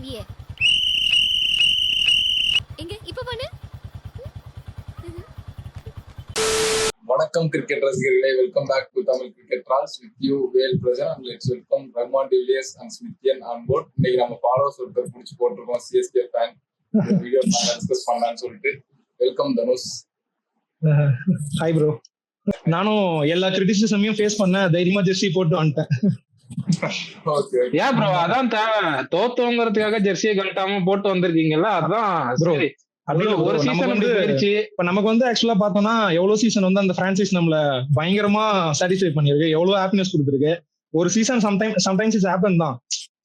இல்லையே. எங்க இப்ப பண்ணு. வணக்கம் கிரிக்கெட் ரசிகர்களே, welcome back to Tamil cricket trolls with you Vel Prasan and let's welcome Rahman de Villiers and Smithian on board. இன்னைக்கு நம்ம ஃபாலோவர்ஸ் ஒருத்தர் பிடிச்சி போட்டிருக்கோம், சிஎஸ்கே ஃபேன். வீடியோ டிஸ்கஸ் பண்ணலான்னு சொல்லிட்டு வெல்கம் தனுஷ். Hi bro. நானும் எல்லா கிரிட்டிசிசமையும் ஃபேஸ் பண்ண தைரியமா ஜெர்சி போட்டு வந்துட்டேன். ஏன் ப்ரோ அதான் தேவை, தோத்தோங்கிறதுக்காக ஜெர்சியை கழட்டாம போட்டு வந்திருக்கீங்கல்ல, அதான் ப்ரோ. ஒரு சீசன் வந்து போயிருச்சு. இப்ப நமக்கு வந்து ஆக்சுவலா பார்த்தோம்னா எவ்வளவு சீசன் வந்து அந்த பிரான்சைஸ் நம்மள பயங்கரமா சாட்டிஸ்ஃபை பண்ணிருக்கு, எவ்வளவு ஹாப்பினஸ் கொடுத்துருக்கு. ஒரு சீசன் சம்டைம்ஸ் இட்ஸ் ஹேப்பன் தான்.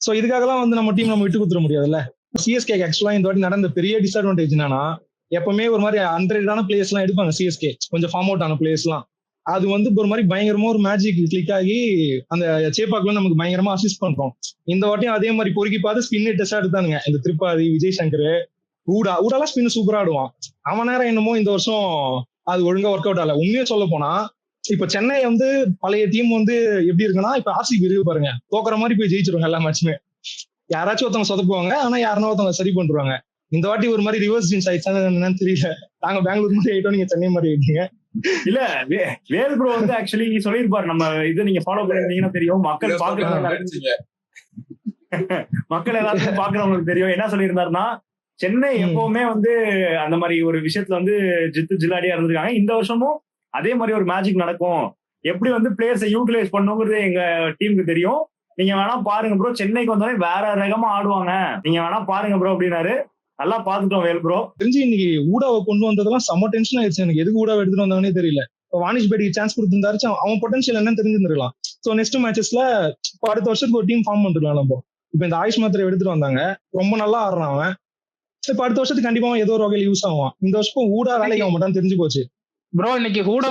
சோ இதுக்காகலாம் வந்து நம்ம டீம் நம்ம விட்டு கொடுத்துட முடியாதுல்ல. சிஎஸ்கே ஆக்சுவலா இந்த வாட்டி நடந்த பெரிய டிஸ்அட்வான்டேஜ் என்னன்னா, எப்பவுமே ஒரு மாதிரி அன்ரேட்டடான பிளேயர்ஸ் எல்லாம் எடுப்பாங்க சிஎஸ்கே, கொஞ்சம் ஃபார்ம் அவுட் ஆன பிளேயர்ஸ் எல்லாம். அது வந்து ஒரு மாதிரி பயங்கரமா ஒரு மேஜிக் கிளிக் ஆகி அந்த சேப்பாக்குள்ள நமக்கு பயங்கரமா அசிஸ்ட் பண்றோம். இந்த வாட்டியும் அதே மாதிரி பொறுக்கி பார்த்து ஸ்பின் டெஸ்ட் எடுத்தானுங்க. இந்த திரிபாதி, விஜய் சங்கர், ஊடாலாம் ஸ்பின் சூப்பரா ஆடுவான். அவன் நேரம் என்னமோ இந்த வருஷம் அது ஒழுங்கா ஒர்க் அவுட் ஆகல. உண்மையா சொல்ல போனா இப்ப சென்னை வந்து பழைய டீம் வந்து எப்படி இருக்குன்னா, இப்ப ஆர்சிபி இருக்கு பாருங்க, தோக்குற மாதிரி போய் ஜெயிச்சிருவாங்க எல்லா மேட்சுமே. யாராச்சும் ஒருத்தவங்க சொதப்புவாங்க, ஆனா யாருன்னா ஒருத்தவங்க சரி பண்றாங்க. இந்த வாட்டி ஒரு மாதிரி ரிவர்ஸ் ஜீன்ஸ் ஆயிடுச்சான்னு என்னன்னு தெரியல. நாங்க பெங்களூர் மாதிரி ஆயிட்டோம், நீங்க சென்னை மாதிரி ஆயிட்டீங்க. இல்ல வேல் ப்ரோ வந்து ஆக்சுவலி சொல்லிருப்பாரு, நம்ம இது நீங்க ஃபாலோ பண்ணிருந்தீங்கன்னா தெரியும். மக்கள் எல்லாருக்கும் பாக்குறவங்களுக்கு தெரியும். என்ன சொல்லியிருந்தாருன்னா, சென்னை எப்பவுமே வந்து அந்த மாதிரி ஒரு விஷயத்துல வந்து ஜில்லாடியா இருந்திருக்காங்க. இந்த வருஷமும் அதே மாதிரி ஒரு மேஜிக் நடக்கும். எப்படி வந்து பிளேயர்ஸை யூட்டிலைஸ் பண்ணுங்கிறது எங்க டீமுக்கு தெரியும். நீங்க வேணா பாருங்க ப்ரோ, சென்னைக்கு வந்தாலே வேற ரகமா ஆடுவாங்க, நீங்க வேணா பாருங்க ப்ரோ அப்படின்னாரு. நல்லா பாத்துட்டோம் வேல் ப்ரோ. தெரிஞ்சு இன்னைக்கு ஊடாவை கொண்டு வந்ததெல்லாம் செம்ம டென்ஷன் ஆயிடுச்சு எனக்கு. எதுக்கு ஊடாவை எடுத்துட்டு வந்தானே தெரியல. வானிஷ் பேடிக்கு சான்ஸ் கொடுத்துருந்தாச்சு, அவன் பொட்டன்ஷியல் என்னன்னு தெரிஞ்சிருந்துருக்கலாம். ஸோ நெக்ஸ்ட் மேட்சஸ்ல இப்போ அடுத்த வருஷத்துக்கு ஒரு டீம் ஃபார்ம் பண்ணிருக்கலாம் நம்ம. இப்போ இந்த ஆயுஷ் மாத்திரை எடுத்துட்டு வந்தாங்க, ரொம்ப நல்லா ஆடுறான் அவன். இப்ப அடுத்த வருஷத்துக்கு கண்டிப்பா ஏதோ ஒரு வகையில் யூஸ் ஆகும். இந்த வருஷம் ஊடா வேலைக்கு ஆக மாட்டான்னு தெரிஞ்சு போச்சு ப்ரோ. இன்னைக்கு ஹூடா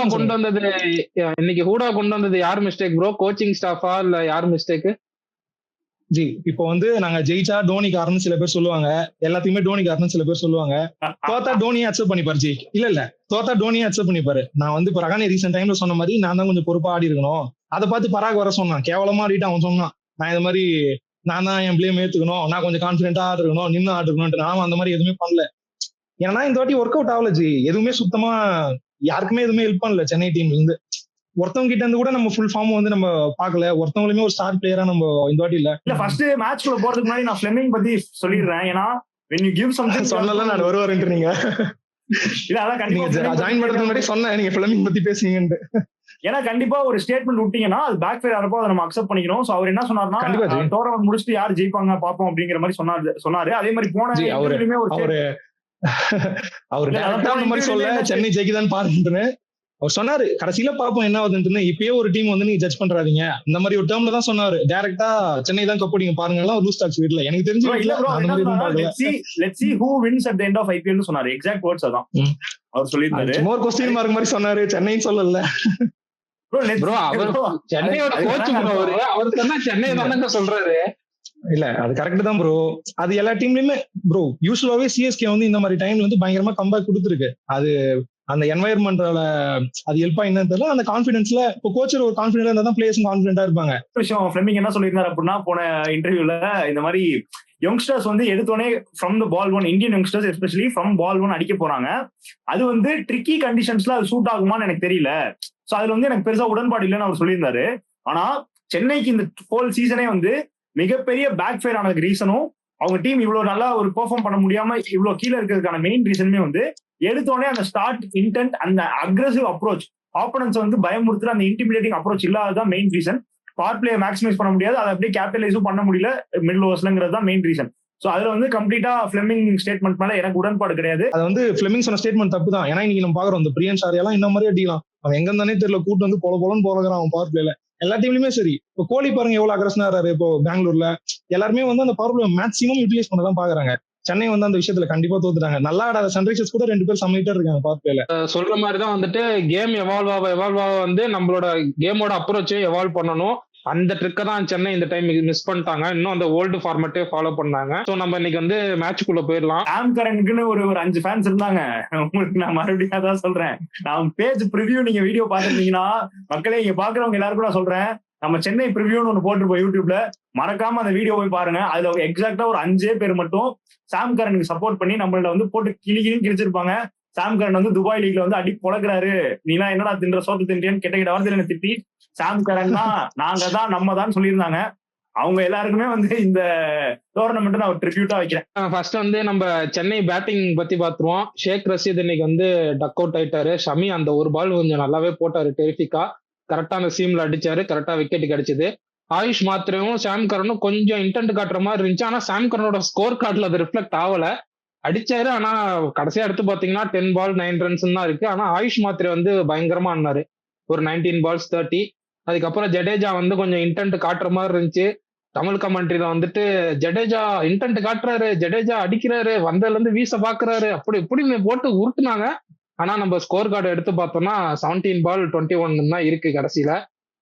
கொண்டு வந்தது யார் மிஸ்டேக் ப்ரோ? கோச்சிங் ஸ்டாஃபா இல்ல யார் மிஸ்டேக்? ஜி இப்போ வந்து நாங்க ஜெயிச்சா டோனி காரணம் சில பேர் சொல்லுவாங்க, எல்லாத்தையுமே டோனி காரணம் சில பேர் சொல்லுவாங்க. தோத்தா டோனியை அக்செப்ட் பண்ணிப்பாரு ஜி. இல்ல தோத்தா டோனியை அக்செப்ட் பண்ணிப்பாரு. நான் வந்து இப்போ ரகானே ரீசென்ட் டைம்ல சொன்ன மாதிரி நான் தான் கொஞ்சம் பொறுப்பா ஆடி இருக்கணும். அதை பார்த்து பராக் வர சொன்னான், கேவலமா ஆடிட்டு அவன் சொன்னான், நான் இந்த மாதிரி நான் தான் என் பிளேம் ஏத்துக்கணும், நான் கொஞ்சம் கான்பிடென்டா ஆடுக்கணும், நின்று ஆடுக்கணும்ட்டு. நானும் அந்த மாதிரி எதுவுமே பண்ணல. ஏன்னா இந்த வாட்டி ஒர்க் அவுட் ஆகல ஜி. எதுவுமே சுத்தமா யாருக்குமே எதுவுமே ஹெல்ப் பண்ணல சென்னை டீம்ல இருந்து. ஒருத்தவங்க கிட்ட இருந்து கூட நம்ம ஃபுல் ஃபார்ம் வந்து நம்ம பாக்கல. ஒருத்தவங்களுமே ஒரு ஸ்டார் பிளேயரா நம்ம இந்த வாட்டி இல்ல. ஃபர்ஸ்ட் மேட்ச் குள்ள போறதுக்கு முன்னாடி நான் ஃபிளெமிங் பத்தி சொல்லிடுறேன். ஏன்னா when you give something சொல்லல நான் வருவாருன்னு நீங்க இல்ல, அதான் கண்டிப்பா ஜாயின் பண்றதுக்கு முன்னாடி சொன்னேன் நீங்க ஃபிளெமிங் பத்தி பேசுவீங்கன்னு. ஏன்னா கண்டிப்பா ஒரு ஸ்டேட்மெண்ட் விட்டீங்கன்னா அது பேக் ஃபயர் ஆறப்போ அதை நம்ம அக்செப்ட் பண்ணிக்கணும். சோ அவர் என்ன சொன்னாருன்னா, டோர்னமெண்ட் முடிச்சுட்டு யார் ஜெயிப்பாங்க பாப்போம் அப்படிங்கிற மாதிரி சொன்னாரு. அதே மாதிரி போன அவரு மாதிரி சொல்ல சென்னை ஜெயிக்குதான்னு பாருன்னு அவர் சொன்னாரு. கடைசியில பாப்போம் என்ன ஆகுதுன்னு. இப்பயே ஒரு டீம் வந்து நீங்க ஜட்ஜ் பண்றாதீங்க இந்த மாதிரி ஒரு டேர்ம்ல தான் சொன்னாரு. டைரக்டா சென்னை தான் கப் அடிங்க பாருங்க, எல்லாம் லூஸ் டாக்ஸ் வீட்ல எனக்கு தெரிஞ்சு let's see who wins at the end of IPL னு சொன்னாரு. எக்ஸாக்ட் வேர்ட்ஸ் அதான் அவர் சொல்லிருந்தாரு. மோர் क्वेश्चन மார்க் மாதிரி சொன்னாரு, சென்னைன்னு சொல்லல ப்ரோ. அவர் சென்னையோட கோச் ப்ரோ. அவர் சொன்னா சென்னை தானங்க சொல்றாரு. இல்ல அது கரெக்ட் தான் ப்ரோ. அது எல்லா டீம்லயுமே ப்ரோ. யூசுவலாவே சிஎஸ்கே வந்து இந்த மாதிரி டைம்ல வந்து பயங்கரமா கம்பேக் கொடுத்துருக்கு. அது அந்த என்வாயர்மெண்ட்ல அது ஹெல்ப்பா என்னன்னு தெரியல. அந்த கான்பிடன்ஸ்ல இப்போ கோச்சர் ஒரு கான்பிடன்டா இருந்தா தான் பிளேயர்ஸும் கான்பிடன்டா இருப்பாங்க. விஷயம் ஃபிளெமிங் என்ன சொல்லியிருந்தாரு அப்படின்னா, போன இன்டர்வியூல இந்த மாதிரி யங்ஸ்டர்ஸ் வந்து எடுத்தோடனே from the ball one, Indian youngsters especially from ball one அடிக்க போறாங்க. அது வந்து ட்ரிக்கி கண்டிஷன்ஸ்ல அது சூட் ஆகுமான்னு எனக்கு தெரியல. சோ அதுல வந்து எனக்கு பெருசா உடன்பாடு இல்லைன்னு அவர் சொல்லியிருந்தாரு. ஆனா சென்னைக்கு இந்த ஹோல் சீசனே வந்து மிகப்பெரிய பேக் ஃபயர் ஆனதுக்கு ரீசனும், அவங்க டீம் இவ்வளவு நல்லா ஒரு பெர்ஃபார்ம் பண்ண முடியாம இவ்வளவு கீழே இருக்கிறதுக்கான மெயின் ரீசனுமே வந்து எடுத்தோடனே அந்த ஸ்டார்ட் இன்டென்ட், அந்த அக்ரெசிவ் அப்ரோச், ஆப்போனன்ஸ் வந்து பயமுறுத்துற அந்த இன்டிமிடேட்டிங் அப்ரோச் இல்லாததான் main reason. Power play maximise பண்ண முடியாது, அதை அப்படியே கேபிட்டலைஸும் பண்ண முடியல மிடில் ஓவர்ஸ்லங்கிறது தான் மெயின் ரீசன். சோ அதுல வந்து கம்ப்ளீட்டா ஃபிளெமிங் ஸ்டேட்மெண்ட் மேல எனக்கு உடன்பாடு கிடையாது. அது வந்து ஃபிளெமிங் சொன்ன ஸ்டேட்மெண்ட் தப்பு தான். ஏன்னா இன்னைக்கு நம்ம பாக்குறோம் இந்த பிரியன் ஷாரியாலாம் இந்த மாதிரி அடிக்கலாம். அவன் எங்க இருந்தானே தெரியல, கூட்டு வந்து போலன்னு போலகிறான் அவன் பவர் பிளேல. எல்லா டீம்லயுமே சரி. இப்போ கோலி பாருங்க எவ்வளவு அக்ரஷனா இருக்காரு. இப்போ பெங்களூர்ல எல்லாருமே வந்து அந்த பவர் பிளே மேக்ஸிமம் யூட்டிலைஸ் பண்ணதான் பாக்குறாங்க. சென்னை வந்து அந்த விஷயத்துல கண்டிப்பா தோத்துட்டாங்க. நல்லா ஆடாத சன்ரைசர்ஸ் கூட 2 பேர் சமைக்கிட்டே இருக்காங்க பவர் பிளேல. சொல்ற மாதிரிதான் வந்துட்டு கேம் எவால்வ் ஆக வந்து நம்மளோட கேமோட அப்ரோச்சே எவால்வ் பண்ணணும். அந்த ட்ரிக்கை தான் சென்னை இந்த டைம் மிஸ் பண்ணிட்டாங்க. இன்னும் அந்த ஓல்டு ஃபார்மேட்டே ஃபாலோ பண்ணாங்க. சோ நம்ம இன்னைக்கு வந்து மேட்சுக்குள்ள போயிடலாம். ஆம் கரனுக்குன்னு ஒரு 5 ஃபேன்ஸ் இருந்தாங்க. உங்களுக்கு நான் மறுபடியும் அதான் சொல்றேன். நான் பேஜ் ப்ரிவியூ நீங்க வீடியோ பாத்துருந்தீங்கன்னா, மக்களே இங்க பாக்குறவங்க எல்லாருக்கும் நான் சொல்றேன், நம்ம சென்னை ப்ரிவியூன்னு ஒன்று போட்டிருப்போம் யூடியூப்ல, மறக்காம அந்த வீடியோ போய் பாருங்க. அதுல எக்ஸாக்டா ஒரு 5 பேர் மட்டும் சாம் கரனுக்கு சப்போர்ட் பண்ணி நம்மள்ட்ட வந்து போட்டு கிழிச்சிருப்பாங்க. சாம் கரன் வந்து துபாய் லீக்ல வந்து அடி பொழக்கிறாரு, நீனா என்னடா தின்ற சோத்து தின்றேன்னு கெட்ட வார்த்தையில என்ன திட்டி சாம் கரன் தான் நாங்க தான் நம்ம தான் சொல்லியிருந்தாங்க. அவங்க எல்லாருக்குமே வந்து இந்த டோர்னமெண்ட் நான் ஒரு ட்ரிபியூட்டா வைக்கிறேன். ஃபர்ஸ்ட் வந்து நம்ம சென்னை பேட்டிங் பத்தி பாத்துருவோம். ஷேக் ரஷீத் இன்னைக்கு வந்து டக் அவுட் ஆயிட்டாரு. ஷமி அந்த ஒரு பால் கொஞ்சம் நல்லாவே போட்டாரு, டெரிஃபிக்கா கரெக்டான சீம்ல அடிச்சாரு, கரெக்டா விக்கெட் கிடைச்சது. ஆயுஷ் மாத்திரையும் சாம் கரனும் கொஞ்சம் இன்டென்ட் காட்டுற மாதிரி இருந்துச்சு. ஆனா சாம் கரனோட ஸ்கோர் கார்டுல அது ரிஃப்ளெக்ட் ஆகல. அடிச்சாரு, ஆனா கடைசியா எடுத்து பாத்தீங்கன்னா 10 பால் 9 ரன்ஸ் தான் இருக்கு. ஆனா ஆயுஷ் மாத்திரை வந்து பயங்கரமா ஆனாரு, ஒரு 19 balls 30. அதுக்கப்புறம் ஜடேஜா வந்து கொஞ்சம் இன்டென்ட் காட்டுற மாதிரி இருந்துச்சு. தமிழ் கமெண்ட்ரியில வந்துட்டு ஜடேஜா இன்டென்ட் காட்டுறாரு, ஜடேஜா அடிக்கிறாரு, வந்ததுல இருந்து வீச பாக்குறாரு, அப்படி இப்படி போட்டு உருட்டுனாங்க. ஆனா நம்ம ஸ்கோர் கார்டு எடுத்து பார்த்தோம்னா 17 பால் 21 தான் இருக்கு கடைசியில.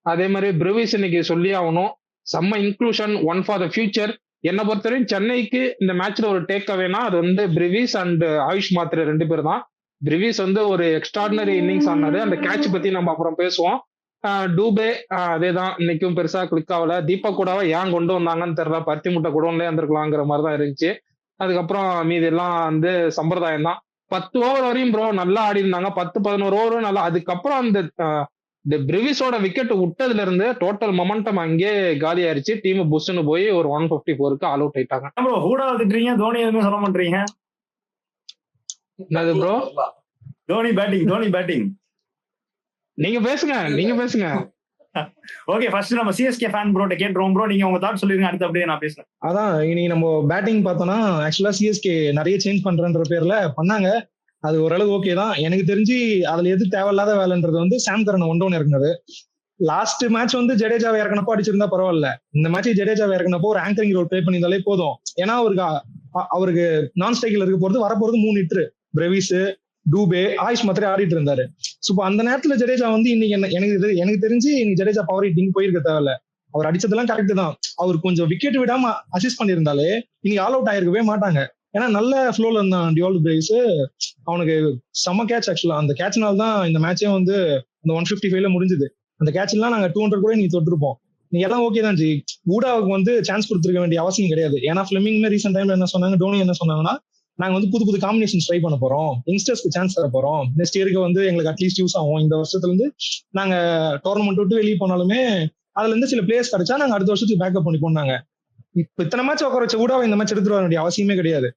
அதே மாதிரி பிரிவிஸ் இன்னைக்கு சொல்லி ஆகணும், செம்ம inclusion, one for the future. என்னை பொறுத்தவரையும் சென்னைக்கு இந்த மேட்ச்ல ஒரு டேக் அவேனா அது வந்து பிரிவிஸ் அண்ட் ஆயுஷ் மாத்திரை 2 பேர் தான். பிரிவிஸ் வந்து ஒரு எக்ஸ்ட்ராடினரி இன்னிங்ஸ் ஆனாரு. அந்த கேட்ச் பத்தி நம்ம அப்புறம் பேசுவோம். டூபே அதேதான், இன்னைக்கும் பெருசா கிளிக் ஆகல. தீபக் கூடவா ஏன் கொண்டு வந்தாங்கன்னு தெரியல, பருத்தி முட்டை குடோன்லயே இருந்திருக்கலாங்கிற மாதிரி தான் இருந்துச்சு. அதுக்கப்புறம் மீதி எல்லாம் வந்து சம்பிரதாயம் தான். 10 ஓவர் வரையும் ப்ரோ நல்லா ஆடி இருந்தாங்க, 10-11 ஓவரும் நல்லா. அதுக்கப்புறம் அந்த பிரிவிஸோட விக்கெட் விட்டதுல இருந்து டோட்டல் மொமெண்டம் அங்கே காலி ஆயிருச்சு. டீம் புஷ்னு போய் ஒரு 154க்கு ஆல் அவுட் ஆயிட்டாங்க. ஹூடா திட்டுறீங்க, தோனி எதுவுமே சொல்ல மாட்டீங்க. என்னது ப்ரோ? தோனி பேட்டிங் நீங்க பேசுங்க. ஓகே, ஃபர்ஸ்ட் நம்ம சிஎஸ்கே ஃபேன் ப்ரோட்ட கேட்றோம். ப்ரோ நீங்க உங்க தாட் சொல்லிருங்க, அடுத்து அப்படியே நான் பேசுறேன். அதான் இன்னைக்கு நம்ம பேட்டிங் பார்த்தோம்னா ஆக்சுவலா சிஎஸ்கே நிறைய சேஞ்ச் பண்றன்ற பேர்ல பண்ணாங்க. அது ஓரளவு ஓகே தான். எனக்கு தெரிஞ்சு அதுல எது தேவையில்லாத வேலைன்றது வந்து சாம் கரன் ஒன்று இறக்குனது. லாஸ்ட் மேட்ச் வந்து ஜடேஜாவை இறக்குனப்போ அடிச்சிருந்தா பரவாயில்ல, இந்த மேட்ச் ஜடேஜாவை இறக்குனப்போ ஒரு ஆங்கரிங் ரோல் ப்ளே பண்ணியிருந்தாலே போதும். ஏன்னா அவருக்கு நான் ஸ்ட்ரைக்ல இருக்க போறது வரப்போறது 3 ஹிட்ரு, பிரவிஸ், டூபே, ஆயுஷ் மாத்திரை ஆடிட்டு இருந்தாரு. ஸோ அந்த நேரத்துல ஜடேஜா வந்து இன்னைக்கு எனக்கு தெரிஞ்சு இன்னைக்கு ஜடேஜா பவர் ஹிட்டிங் போயிருக்க தேவையில்ல. அவர் அடிச்சதெல்லாம் கரெக்ட் தான். அவர் கொஞ்சம் விக்கெட் விடாம அசிஸ்ட் பண்ணியிருந்தாலே இன்னைக்கு ஆல் அவுட் ஆயிருக்கவே மாட்டாங்க. ஏன்னா நல்ல ஃப்ளோல இருந்தான் டியோல் பிரேஸ். அவனுக்கு செம்ம கேட்ச். ஆக்சுவலா அந்த கேட்ச்னால தான் இந்த மேட்சே வந்து அந்த 155ல முடிஞ்சது. அந்த கேட்ச் எல்லாம் நாங்க 200 கூட நீங்க தொட்டிருப்போம். நீங்க எல்லாம் ஓகே தான் ஜி. ஊடாவுக்கு வந்து சான்ஸ் கொடுத்துருக்க வேண்டிய அவசியம் கிடையாது. ஏன்னா ஃபிளமிங்மே ரீசெண்ட் டைம்ல என்ன சொன்னாங்க, டோனி என்ன சொன்னாங்கன்னா, நாங்க வந்து புது காம்பினேஷன் ட்ரை பண்ண போறோம், யங்ஸ்டர்ஸ்க்கு சான்ஸ் தர போறோம், நெக்ஸ்ட் இயருக்கு வந்து எங்களுக்கு அட்லீஸ்ட் யூஸ் ஆகும். இந்த வருஷத்துல இருந்து நாங்க டோர்னமெண்ட் விட்டு வெளியே போனாலுமே அதுல இருந்து சில பிளேயர்ஸ் கிடைச்சா நாங்க அடுத்த வருஷத்துக்கு பேக்கப் பண்ணி போனாங்க. இப்ப இத்தனை மேட்ச் உட்கார வச்ச ஊடாவை இந்த மேட்ச் எடுத்துட்டு வர வேண்டிய அவசியமே கிடையாது.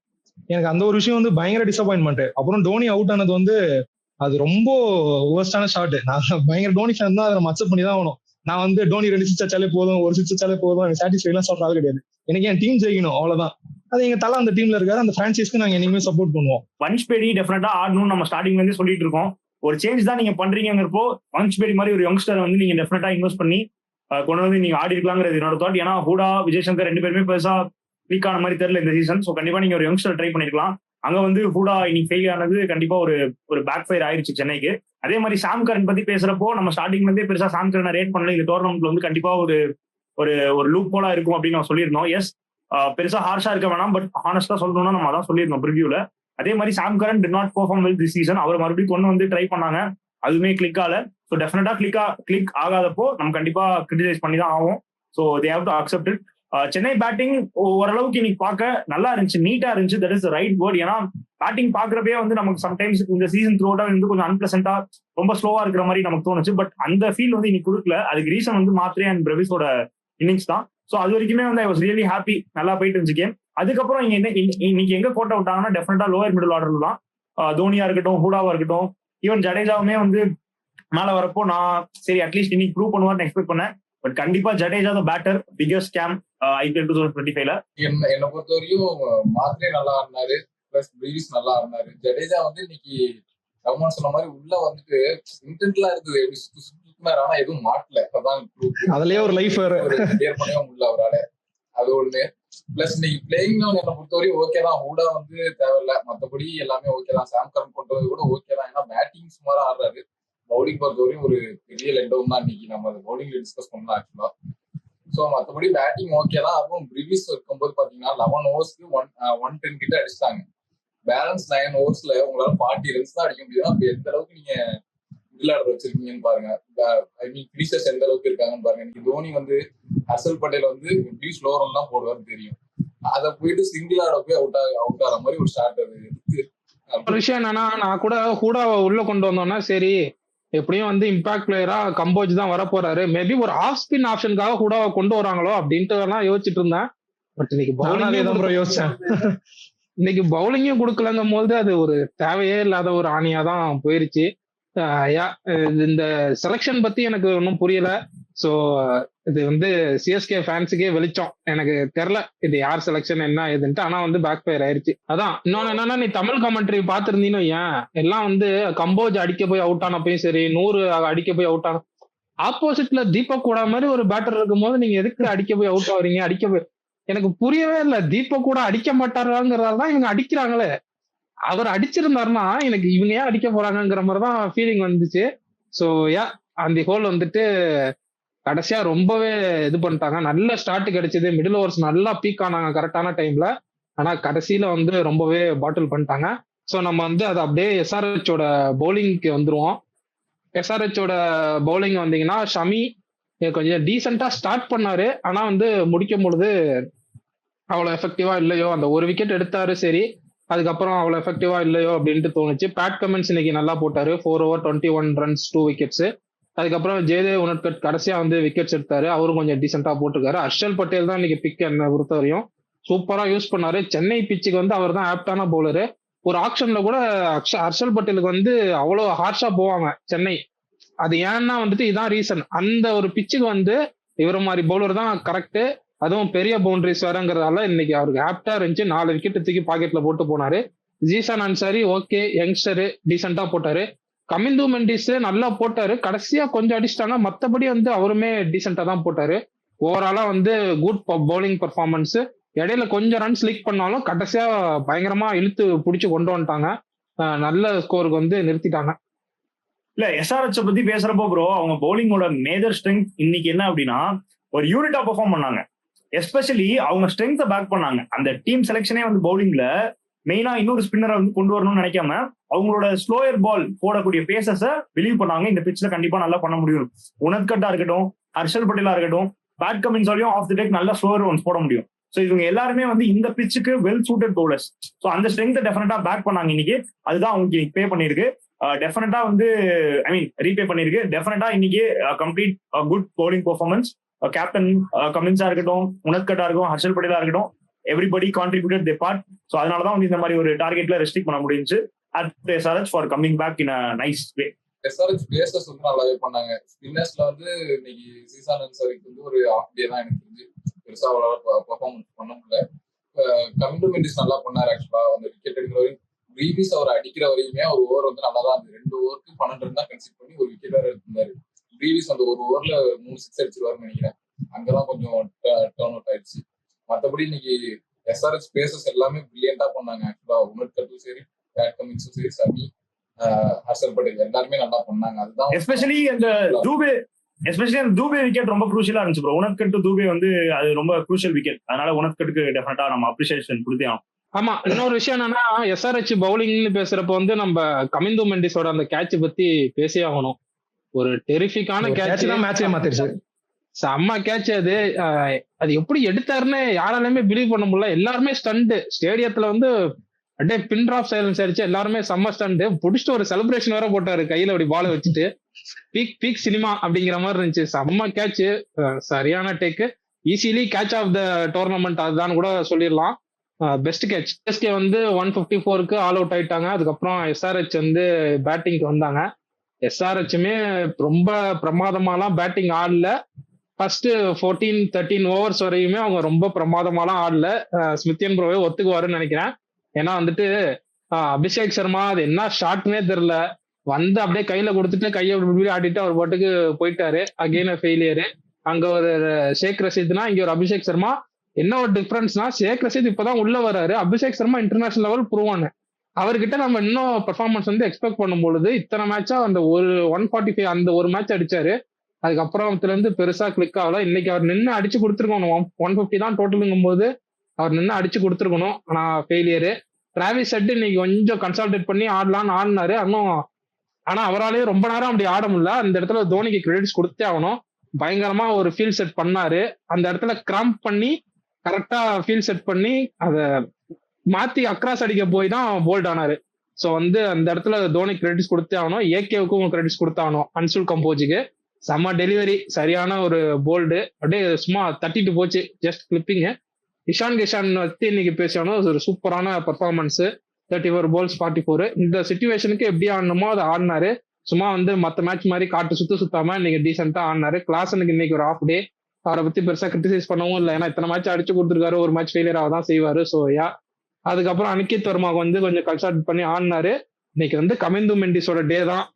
எனக்கு அந்த ஒரு விஷயம் வந்து பயங்கர டிசப்பாயின்மெண்ட். அப்புறம் டோனி அவுட் ஆனது வந்து அது ரொம்ப வேர்ஸ்டான ஷாட். நான் பயங்கர டோனி ஃபேன் தான், அதை நம்ம அக்செப்ட் பண்ணி தான் ஆகணும். நான் வந்து டோனி 2 சிக்ஸ் அடிச்சாலே போதும், ஒரு சிக்ஸ் அடிச்சாலே போதும், எனக்கு சாட்டிஸ்ஃபை எல்லாம் சொல்றது கிடையாது. எனக்கு என் டீம் ஜெயிக்கணும், அவ்வளவுதான். அது எங்க தலை அந்த டீம்ல இருக்காரு, அந்த பிரான்சைஸ்க்கு நாங்க என்னைக்குமே சப்போர்ட் பண்ணுவோம். வன்ஷ்பேடி டெஃபினட்டா ஆடணும்னு நம்ம ஸ்டார்டிங்ல இருந்து சொல்லிட்டு இருக்கோம். ஒரு சேஞ்ச் தான் நீங்க பண்றீங்கிறப்போ வன்ஷ்பேடி மாதிரி ஒரு யங்ஸ்டர் வந்து நீங்க டெஃபினட்டா இன்வெஸ்ட் பண்ணி கொண்டு வந்து நீங்க ஆடி இருக்கலாங்கிறது என்னோட தாட். ஏன்னா ஹூடா, விஜய் சங்கர் 2 பேருமே பெருசா வீக் ஆன மாதிரி தெரியல இந்த சீசன். ஸோ கண்டிப்பா நீங்க ஒரு யங்ஸ்டர் ட்ரை பண்ணிருக்கலாம். அங்க வந்து ஹூடா இன்னைக்கு ஃபெயில் ஆனது கண்டிப்பா ஒரு பேக் ஃபயர் ஆயிருச்சு சென்னைக்கு. அதே மாதிரி சாம் கரன் பத்தி பேசுறப்போ நம்ம ஸ்டார்டிங்ல இருந்தே பெருசா சாம் கரனை ரேட் பண்ணல. இந்த டோர்னமெண்ட்ல வந்து கண்டிப்பா ஒரு லூப் போலா இருக்கும் அப்படின்னு நம்ம சொல்லியிருந்தோம். எஸ், பெருசா ஹார்ஷா இருக்க வேணாம், பட் ஹானஸ்டா சொல்லணும்னா நம்ம அதான் சொல்லியிருந்தோம் ப்ரிவியூல. அதே மாதிரி Sam Curran did not perform well this season. அவர் மறுபடியும் கொண்டு வந்து ட்ரை பண்ணாங்க, அதுவுமே கிளிக் ஆகல. ஸோ டெஃபினட்டா கிளிக் ஆகாதப்போ நம்ம கண்டிப்பா கிரிட்டிசைஸ் பண்ணி தான் ஆகும். So they have to accept it. Chennai batting ஓரளவுக்கு இன்னைக்கு பார்க்க நல்லா இருந்துச்சு, நீட்டா இருந்துச்சு. That is the right word. ஏன்னா பேட்டிங் பாக்குறப்பே வந்து நமக்கு சம்டைம்ஸ் இந்த சீசன் த்ரூ அவுட்டா வந்து கொஞ்சம் அன்பிளசண்டா ரொம்ப ஸ்லோவா இருக்கிற மாதிரி நமக்கு தோணுச்சு. பட் அந்த ஃபீல் வந்து இன்னைக்கு கொடுக்கல. அதுக்கு ரீசன் வந்து மாத்ரே அண்ட் பிரவிஸோட இன்னிங்ஸ் தான். ஸோ அது வரைக்குமே வந்து ஐ வாஸ் ரியலி ஹாப்பி, நல்லா போயிட்டு இருந்துச்சு கேம். அதுக்கப்புறம் இன்னைக்கு எங்க கோட் அவுட் ஆகுனா டெஃபினட்டா லோயர் மிடில் ஆர்டர்ல தான். தோனியா இருக்கட்டும், ஹூடாவா இருக்கட்டும், ஈவன் ஜடேஜாவுமே வந்து மேல வரப்போ நான் சரி அட்லீஸ்ட் இன்னைக்கு ப்ரூவ் பண்ணுவார்னு எக்ஸ்பெக்ட் பண்ணேன். பட் கண்டிப்பா ஜடேஜா தான் பேட்டர், பிகஸ்ட் ஸ்கேம் IPL 2025ல. என்னை பொறுத்தவரையும் மாத்ரே நல்லா ஆடினாரு, பிளஸ் பிரீவிஸ் நல்லா ஆடினாரு. ஜடேஜா வந்து இன்னைக்கு ரஹ்மான் சொன்ன மாதிரி உள்ள வந்துட்டு இன்டென்ட்லாம் இருந்தது, எப்படி சுத்தினாரு, ஆனா எதுவும் மாட்டல. அதான் அதுலயே ஒரு லைஃப் கிளியர் பண்ணவே முடியல அவரால. அது ஒண்ணு. பிளஸ் இன்னைக்கு பிளேயிங் என்னை பொறுத்தவரையும் ஓகே தான். ஹூடா வந்து தேவையில்ல, மற்றபடி எல்லாமே ஓகே தான். சாம் கரன் கொண்டு வந்து கூட ஓகே தான். ஏன்னா பேட்டிங் சுமாரா ஆடுறாரு. பவுலிங் பொறுத்தவரையும் ஒரு பெரிய லெட்டவும் தான் இன்னைக்கு நம்ம அது பவுலிங்ல டிஸ்கஸ் பண்ணலாம் ஆக்சுவலா. ஸோ மற்றபடி பேட்டிங் ஓகே தான். அதுவும் ரிலீஸ் இருக்கும்போது பாத்தீங்கன்னா 11 ஓவர்ஸ்க்கு 110 கிட்ட அடிச்சிட்டாங்க. பேலன்ஸ் 9 ஓவர்ஸ்ல உங்களால 40 ரன்ஸ் தான் அடிக்க முடியும். அப்ப எந்த அளவுக்கு நீங்க மிடில் ஆர்டர் வச்சிருக்கீங்கன்னு பாருங்க. ஐ மீன் ஃபினிஷர்ஸ் எந்த அளவுக்கு இருக்காங்கன்னு பாருங்க. இன்னைக்கு தோனி வந்து ஹர்ஷல் பட்டேல் வந்து எப்படி ஸ்லோ ரன் தான் போடுவாருன்னு தெரியும். அதை போயிட்டு சிங்கிள் ஆட போய் அவுட் ஆகிற மாதிரி ஒரு ஸ்டார்ட் அது இருக்கு. ஒரு விஷயம் என்னன்னா, நான் கூட ஹூடாவை உள்ள கொண்டு வந்தோம்னா சரி எப்படியும் வந்து இம்பாக்ட் பிளேயரா கம்போஜ் தான் வர போறாரு, மேபி ஒரு ஆஃப் ஸ்பின் ஆப்ஷனுக்காக ஹூடாவை கொண்டு வராங்களோ அப்படின்ட்டு எல்லாம் யோசிச்சுட்டு இருந்தேன். பட் இன்னைக்கு பவுலிங்கும் கொடுக்கலங்கும் போது அது ஒரு தேவையே இல்லாத ஒரு ஆணியா தான் போயிருச்சு. இந்த செலக்ஷன் பத்தி எனக்கு ஒன்றும் புரியல. ஸோ இது வந்து சிஎஸ்கே ஃபேன்ஸுக்கே வெளிச்சம். எனக்கு தெரியல இது யார் செலக்ஷன் என்ன ஏதுன்ட்டு. ஆனா வந்து பேக் ஃபயர் ஆயிருச்சு. அதான் இன்னொன்னு என்னன்னா, நீ தமிழ் கமெண்ட்ரி பாத்துருந்தீன்னு ஏன் எல்லாம் வந்து கம்போஜ் அடிக்க போய் அவுட் ஆனப்பையும் சரி, 100 அடிக்க போய் அவுட் ஆன ஆப்போசிட்ல தீபக் கூட மாதிரி ஒரு பேட்டர் இருக்கும் போது நீங்க எதுக்கு அடிக்க போய் அவுட் ஆகுறீங்க? அடிக்க போய் எனக்கு புரியவே இல்லை. தீபக் கூட அடிக்க மாட்டாருங்கிறதால தான் இவங்க அடிக்கிறாங்களே. அவர் அடிச்சிருந்தாருன்னா எனக்கு இவங்க ஏன் அடிக்க போறாங்கிற மாதிரிதான் ஃபீலிங் வந்துச்சு. ஸோ அந்த ஹோல் வந்துட்டு கடைசியா ரொம்பவே இது பண்ணிட்டாங்க. நல்ல ஸ்டார்ட் கிடைச்சது, மிடில் ஓவர்ஸ் நல்லா பீக் ஆனாங்க கரெக்டான டைம்ல. ஆனா கடைசியில வந்து ரொம்பவே பாட்டில் பண்ணிட்டாங்க. ஸோ நம்ம வந்து அது அப்படியே எஸ்ஆர்ஹெச்சோட பவுலிங்க்கு வந்துருவோம். எஸ்ஆர்ஹெச்சோட பவுலிங் வந்தீங்கன்னா ஷமி கொஞ்சம் டீசெண்டா ஸ்டார்ட் பண்ணாரு. ஆனா வந்து முடிக்கும் பொழுது அவ்வளவு எஃபெக்டிவா இல்லையோ, அந்த ஒரு விக்கெட் எடுத்தாரு சரி, அதுக்கப்புறம் அவ்வளவு எஃபெக்டிவா இல்லையோ அப்படின்ட்டு தோணுச்சு. பேட் கமின்ஸ் இன்னைக்கு நல்லா போட்டாரு, 4 over 21 runs 2 wickets. அதுக்கப்புறம் ஜெயதேவ் உனட்கட் கடைசியா வந்து விக்கெட்ஸ் எடுத்தாரு, அவரும் கொஞ்சம் டீசெண்டா போட்டிருக்காரு. ஹர்ஷல் பட்டேல் தான் இன்னைக்கு பிக் என்ன பொறுத்தவரையும் சூப்பரா யூஸ் பண்ணாரு. சென்னை பிச்சுக்கு வந்து அவர் தான் ஆப்டான பவுலரு. ஒரு ஆக்ஷன்ல கூட ஹர்ஷல் பட்டேலுக்கு வந்து அவ்வளவு ஹார்ஷா போவாங்க சென்னை. அது ஏன்னா வந்துட்டு இதான் ரீசன். அந்த ஒரு பிச்சுக்கு வந்து இவர மாதிரி பவுலர் தான் கரெக்ட். அதுவும் பெரிய பவுண்டரிஸ் வரங்கிறதால இன்னைக்கு அவருக்கு ஆப்டா இருந்துச்சு. 4 விக்கெட் தூக்கி பாக்கெட்ல போட்டு போனாரு. ஜீசான் அன்சாரி ஓகே, யங்ஸ்டரு டீசெண்டா போட்டாரு. கமிந்து மெண்டிஸ் நல்லா போட்டாரு, கடைசியா கொஞ்சம் அடிச்சிட்டாங்க. மற்றபடி வந்து அவருமே டீசெண்டா தான் போட்டாரு. ஓவராலா வந்து குட் பவுலிங் பெர்ஃபார்மன்ஸ். இடையில கொஞ்சம் ரன்ஸ் லீக் பண்ணாலும் கடைசியா பயங்கரமா இழுத்து பிடிச்சி கொண்டு வந்துட்டாங்க. நல்ல ஸ்கோருக்கு வந்து நிறுத்திட்டாங்க. இல்ல எஸ்ஆர்ஹெச் பத்தி பேசுறப்போ ப்ரோ, அவங்க பவுலிங்கோட மேஜர் ஸ்ட்ரென்த் இன்னைக்கு என்ன அப்படின்னா ஒரு யூனிட்டா பெர்ஃபார்ம் பண்ணாங்க. எஸ்பெஷலி அவங்க ஸ்ட்ரென்த்தை பேக் பண்ணாங்க. அந்த டீம் செலக்ஷனே வந்து பவுலிங்ல மெயினா இன்னொரு ஸ்பின்னரை வந்து கொண்டு வரணும்னு நினைக்காம அவங்களோட ஸ்லோயர் பால் போடக்கூடிய பேசஸை பிலீவ் பண்ணாங்க. இந்த பிட்ச்ல கண்டிப்பா நல்லா பண்ண முடியும். உனத்கட்டா இருக்கட்டும், ஹர்ஷல் பட்டேலா இருக்கட்டும், பேட் கமின்ஸாலையும் ஆஃப் தி டேக் நல்லா ஸ்லோயர் ஒன்ஸ் போட முடியும். ஸோ இவங்க எல்லாருமே வந்து இந்த பிச்சுக்கு வெல் சூட்டட் பவுலர்ஸ். ஸோ அந்த ஸ்ட்ரென்த்தை டெஃபினட்டா பேக் பண்ணாங்க இன்னைக்கு. அதுதான் அவங்களுக்கு பே பண்ணிருக்கு. டெஃபினட்டா வந்து ஐ மீன் ரீபே பண்ணிருக்கு. டெஃபினட்டா இன்னைக்கு complete good bowling performance. Captain கமின்ஸா இருக்கட்டும், உனத்கட்டா இருக்கட்டும், ஹர்ஷல் பட்டேலா இருக்கட்டும், everybody contributed the part. So அதனாலதான் வந்து இந்த மாதிரி ஒரு டார்கெட்ல ரெஸ்ட்ரிக்ட் பண்ண முடிஞ்சு. at SRH for coming back in a nice way. SRH pacers வந்து நல்லாவே பண்ணாங்க. ஸ்பின்னர்ஸ்ல வந்து இன்னைக்கு சீசான் அன்சாரிக்கு வந்து ஒரு ஆஃப் டே தான் எனக்கு தெரிஞ்சு பெருசா அவ்வளோ பெர்ஃபார்மன்ஸ் பண்ண முடியல. கமிண்டு மெண்டிஸ் நல்லா பண்ணாரு. ஆக்சுவலா அந்த விக்கெட் எடுக்கிற வரையும் ரீவிஸ் அவர் அடிக்கிற வரையுமே ஒரு ஓவர் வந்து நல்லா தான் இருந்தது. 2 ஓவருக்கு 12 ரன் தான் கன்சிட் பண்ணி ஒரு விக்கெட் வேற எடுத்திருந்தாரு. ரீவிஸ் அந்த ஒரு ஓவர்ல 3 6 அடிச்சிருவாருன்னு நினைக்கிறேன். அங்கதான் கொஞ்சம் டர்ன் அவுட் ஆயிடுச்சு. மற்றபடி இன்னைக்கு SRH பேசர்ஸ் எல்லாமே பிரில்லியண்டா பண்ணாங்க. ஆக்சுவலா உனட்கட்டும் சரி, பேட் கமின்ஸும் சரி, சமி, ஹர்ஷல் பட்டேல் எல்லாருமே நல்லா பண்ணாங்க. அதுதான் எஸ்பெஷலி அந்த தூபே விக்கெட் ரொம்ப குரூஷியலா இருந்துச்சு ப்ரோ. உனத்கட் தூபே வந்து அது ரொம்ப குரூஷியல் விக்கெட். அதனால உனத்கட்டுக்கு டெஃபினட்டா நம்ம அப்ரிசியேஷன் கொடுத்தே ஆகும். ஆமா, இன்னொரு விஷயம் என்னன்னா, எஸ்ஆர்ஹெச் பவுலிங்னு பேசுறப்ப வந்து நம்ம கமிந்து மெண்டிஸோட அந்த கேட்ச் பத்தி பேசி ஆகணும். ஒரு டெரிஃபிக்கான கேட்ச் தான் மேட்சே மாத்திருச்சு. செம்ம கேட்ச் அது. அது எப்படி எடுத்தாருன்னு யாராலுமே பிலீவ் பண்ண முடியல. எல்லாருமே ஸ்டண்ட். ஸ்டேடியத்துல வந்து அப்படியே பின் டிராப் சைலன்ஸ் ஆயிடுச்சு. எல்லாருமே செம்ம ஸ்டண்ட். புடிச்சிட்டு ஒரு செலிப்ரேஷன் வேற போட்டாரு கையில அப்படி பால வச்சுட்டு. பீக் சினிமா அப்படிங்கிற மாதிரி இருந்துச்சு. செம்ம கேட்ச், சரியான take. Easily catch of the tournament அதுதான் கூட சொல்லிடலாம். Best catch. சிஎஸ்கே வந்து 154க்கு ஆல் அவுட் ஆயிட்டாங்க. அதுக்கப்புறம் எஸ்ஆர்ஹெச் வந்து பேட்டிங்க்கு வந்தாங்க. எஸ்ஆர்ஹெச்சுமே ரொம்ப பிரமாதமாலாம் பேட்டிங் ஆடல. ஃபர்ஸ்ட் 14-13 ஓவர்ஸ் வரையுமே அவங்க ரொம்ப பிரமாதமாலாம் ஆடல. ஸ்மித்யன் ப்ரோவே ஒத்துக்குவாருன்னு நினைக்கிறேன். ஏன்னா வந்துட்டு அபிஷேக் சர்மா அது என்ன ஷாட்னே தெரியல, வந்து அப்படியே கையில கொடுத்துட்டு கையை ஆடிட்டு அவர் பாட்டுக்கு போயிட்டாரு. Again failure. அங்க ஒரு ஷேக் ரஷீத்னா இங்க ஒரு அபிஷேக் சர்மா. என்ன ஒரு டிஃபரன்ஸ்னா, ஷேக் ரஷீத் இப்பதான் உள்ள வராரு, அபிஷேக் சர்மா இன்டர்நேஷனல் லெவல் ப்ரூவானு. அவர்கிட்ட நம்ம இன்னும் பெர்ஃபார்மன்ஸ் வந்து எக்ஸ்பெக்ட் பண்ணும் பொழுது இத்தனை மேட்சா அந்த ஒரு 145 அந்த ஒரு மேட்ச் அடிச்சாரு. அதுக்கப்புறத்துல இருந்து பெருசா கிளிக் ஆகல. இன்னைக்கு அவர் நின்று அடிச்சு கொடுத்துருக்கணும். 150 தான் டோட்டலுங்கும் போது அவர் நின்று அடிச்சு கொடுத்துருக்கணும். ஆனா ஃபெயிலியரு. டிராவிஸ் ஹெட் இன்னைக்கு கொஞ்சம் கன்சால்டேட் பண்ணி ஆடலான்னு ஆடினாரு. இன்னும் ஆனா அவராலேயே ரொம்ப நேரம் அப்படி ஆட முடியல. அந்த இடத்துல தோனிக்கு கிரெடிட்ஸ் கொடுத்தே ஆகணும். பயங்கரமா ஒரு ஃபீல் செட் பண்ணாரு. அந்த இடத்துல கிராம்ப் பண்ணி கரெக்டா ஃபீல் செட் பண்ணி அதை மாத்தி அக்ராஸ் அடிக்க போய் தான் போல்ட் ஆனாரு. ஸோ வந்து அந்த இடத்துல தோனி கிரெடிட்ஸ் கொடுத்தே ஆகணும். ஏகேவுக்கும் கிரெடிட்ஸ் கொடுத்தாகணும். அன்சுல் கம்போஜுக்கு செம்ம டெலிவரி, சரியான ஒரு போல்டு, அப்படியே சும்மா தட்டிட்டு போச்சு. Just clipping. இஷான் கிஷான் பத்தி இன்னைக்கு பேசணும். ஒரு சூப்பரான பெர்ஃபார்மன்ஸ். 34 balls 44. இந்த சிச்சுவேஷனுக்கு எப்படி ஆடணுமோ அதை ஆடினாரு. சும்மா வந்து மற்ற மேட்ச் மாதிரி காட்டு சுத்தாம இன்னைக்கு டீசெண்டா ஆடினாரு. கிளாஸனுக்கு இன்னைக்கு ஒரு ஆஃப் டே. அவரை பத்தி பெருசா கிரிட்டிசைஸ் பண்ணவும் இல்லை. ஏன்னா இத்தனை மேட்ச் அடிச்சு கொடுத்துருக்காரு. ஒரு மேட்ச் ஃபெயிலியர் ஆகதான் செய்வாரு. ஸோ யா, அதுக்கப்புறம் அனிகேத் வர்மாவுக்கு வந்து கொஞ்சம் கன்சல்ட் பண்ணி ஆடினாரு. இன்னைக்கு வந்து கமிந்து மெண்டிஸோட டே தான்.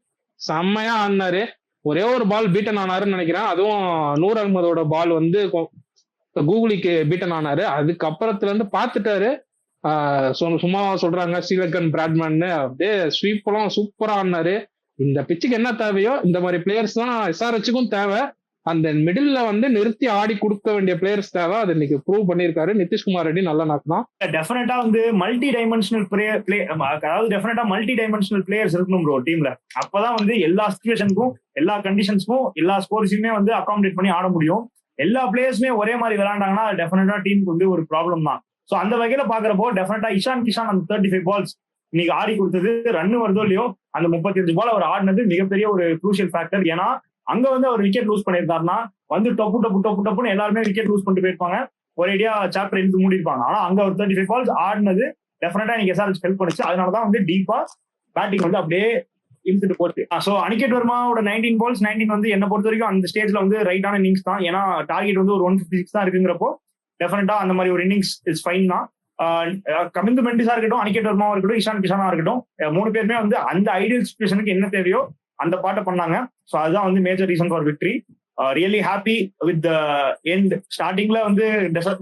செம்மையா ஆடினாரு. ஒரே ஒரு பால் பீட்டன் ஆனாருன்னு நினைக்கிறேன். அதுவும் நூர் அகமதோட பால் வந்து கூகுளிக்கு பீட்டன் ஆனாரு. அதுக்கப்புறத்துல இருந்து பாத்துட்டாரு. சும்மா சொல்றாங்க ஸ்ரீலங்கன் பிராட்மேன், அப்படியே ஸ்வீப் எல்லாம் சூப்பரா ஆடினாரு. இந்த பிச்சுக்கு என்ன தேவையோ இந்த மாதிரி பிளேயர்ஸ் தான் எஸ்ஆர்ஹெச்சுக்கும் தேவை. அந்த மிடில்ல வந்து நிறுத்தி ஆடி கொடுக்க வேண்டிய பிளேயர்ஸ் தேவை. அது இன்னைக்கு ப்ரூவ் பண்ணிருக்காரு. நிதிஷ்குமார் ரெட்டி நல்ல நாக்கு தான். டெஃபினட்டா வந்து மல்டி டைமென்ஷனல் அதாவது டெஃபினட்டா மல்டி டைமென்ஷனல் பிளேயர்ஸ் இருக்கணும் ப்ரோ டீம்ல. அப்பதான் வந்து எல்லா சிச்சுவேஷனுக்கும் எல்லா கண்டிஷன்ஸ்க்கும் எல்லா ஸ்கோர்ஸுமே வந்து அகாமடேட் பண்ணி ஆட முடியும். எல்லா பிளேயர்ஸுமே ஒரே மாதிரி விளையாண்டாங்கன்னா டெஃபினட்டா டீமுக்கு வந்து ஒரு ப்ராப்ளம் தான். ஸோ அந்த வகையில பாக்குறப்போ டெஃபினட்டா இஷான் கிஷான் அந்த 35 balls இன்னைக்கு ஆடி கொடுத்தது, ரன் வருதோ இல்லையோ அந்த 35 ball அவர் ஆடினது மிகப்பெரிய ஒரு குரூஷியல் ஃபேக்டர். ஏன்னா அங்க வந்து அவர் விக்கெட் லூஸ் பண்ணியிருந்தாருன்னா வந்து டப்புன்னு எல்லாருமே விக்கெட் லூஸ் பண்ணிட்டு போயிருப்பாங்க. ஒரு ஐடியா சாப்டர் எடுத்து மூடிருப்பாங்க. ஆனா அங்க ஒரு 35 balls ஆடினது டெஃபினட்டா இன்னைக்கு எஸ்ஆர்ஹெச் ஹெல்ப் பண்ணுச்சு. அதனாலதான் வந்து டீப்பா பேட்டிங் வந்து அப்படியே இழுத்துட்டு போச்சு. ஸோ அனிகேட் வர்மாவோட 19 balls 19 வந்து என்ன பொறுத்த வரைக்கும் அந்த ஸ்டேஜ்ல வந்து ரைட்டான இன்னிங்ஸ் தான். ஏன்னா டார்கெட் வந்து ஒரு 156 தான் இருக்குங்கிறப்போ டெஃபினட்டா அந்த மாதிரி ஒரு இன்னிங்ஸ் இஸ் ஃபைன் தான். கமிந்து மெண்டிஸா இருக்கட்டும், அனிகேட் வர்மாவா இருக்கட்டும், இஷான் கிஷானா இருக்கட்டும், 3 பேருமே வந்து அந்த ஐடியல் சிச்சுவேஷனுக்கு என்ன தேவையோ அந்த பாட்டை பண்ணாங்க. ஸோ அதுதான் வந்து major reason for victory. Really happy with the end. ஸ்டார்டிங்ல வந்து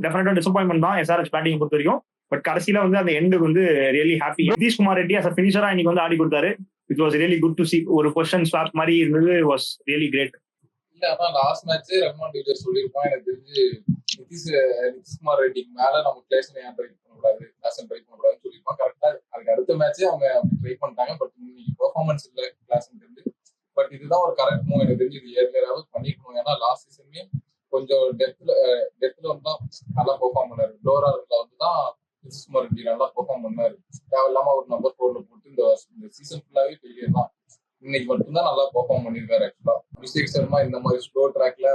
டெஃபினட்டா டிசப்பாயின்மெண்ட் தான் எஸ்ஆர்ஹெச் பேட்டிங் பொறுத்த வரைக்கும். பட் கடைசியில வந்து அந்த எண்டுக்கு வந்து really happy. Nitish Kumar Reddy as a ஃபினிஷரா இன்னைக்கு வந்து ஆடி கொடுத்தாரு. It was really good to see. ஒரு பொசிஷன் ஸ்வாப் மாதிரி இருந்தது. Was really great. இல்ல அதான் லாஸ்ட் மேட்ச் ரஹ்மான் டிவிலியர்ஸ் சொல்லியிருப்பான். எனக்கு தெரிஞ்சு நிதிஷ்குமார் ரெட்டிக்கு மேல நம்ம கிளாஸ்ல ஏன் ட்ரை பண்ணக்கூடாது, கிளாஸ் ட்ரை பண்ணக்கூடாதுன்னு சொல்லியிருப்பான். கரெக்டா அதுக்கு அடுத்த மேட்சே அவங்க ட்ரை பண்ணிட்டாங்க. பட் இன்னைக்கு பெர்ஃபார்மன்ஸ் இல்லை கிளாஸ் தெரிஞ்சு. பட் இதுதான் ஒரு கரெக்ட் மூவ். எனக்கு தெரிஞ்சு இது ஏற்கனவே பண்ணிருக்கணும். ஏன்னா லாஸ்ட் சீசன்லயே கொஞ்சம் டெப்த்ல வந்து தான் நல்லா பெர்ஃபார்ம் பண்ணாரு. லோவர் ஆர்டர்ல வந்து தான் நிதிஷ்குமார் ரெட்டி நல்லா பெர்ஃபார்ம் பண்ணாரு. தேவையில்லாம ஒரு நம்பர் 4ல போட்டு இந்த சீசன் ஃபுல்லாவே ஃபெயிலியர் தான். இன்னைக்கு மட்டும்தான் நல்லா பெர்ஃபார்ம் பண்ணிருக்காரு. ஆக்சுவலா அபிஷேக் சர்மா இந்த மாதிரி ஸ்லோ ட்ராக்ல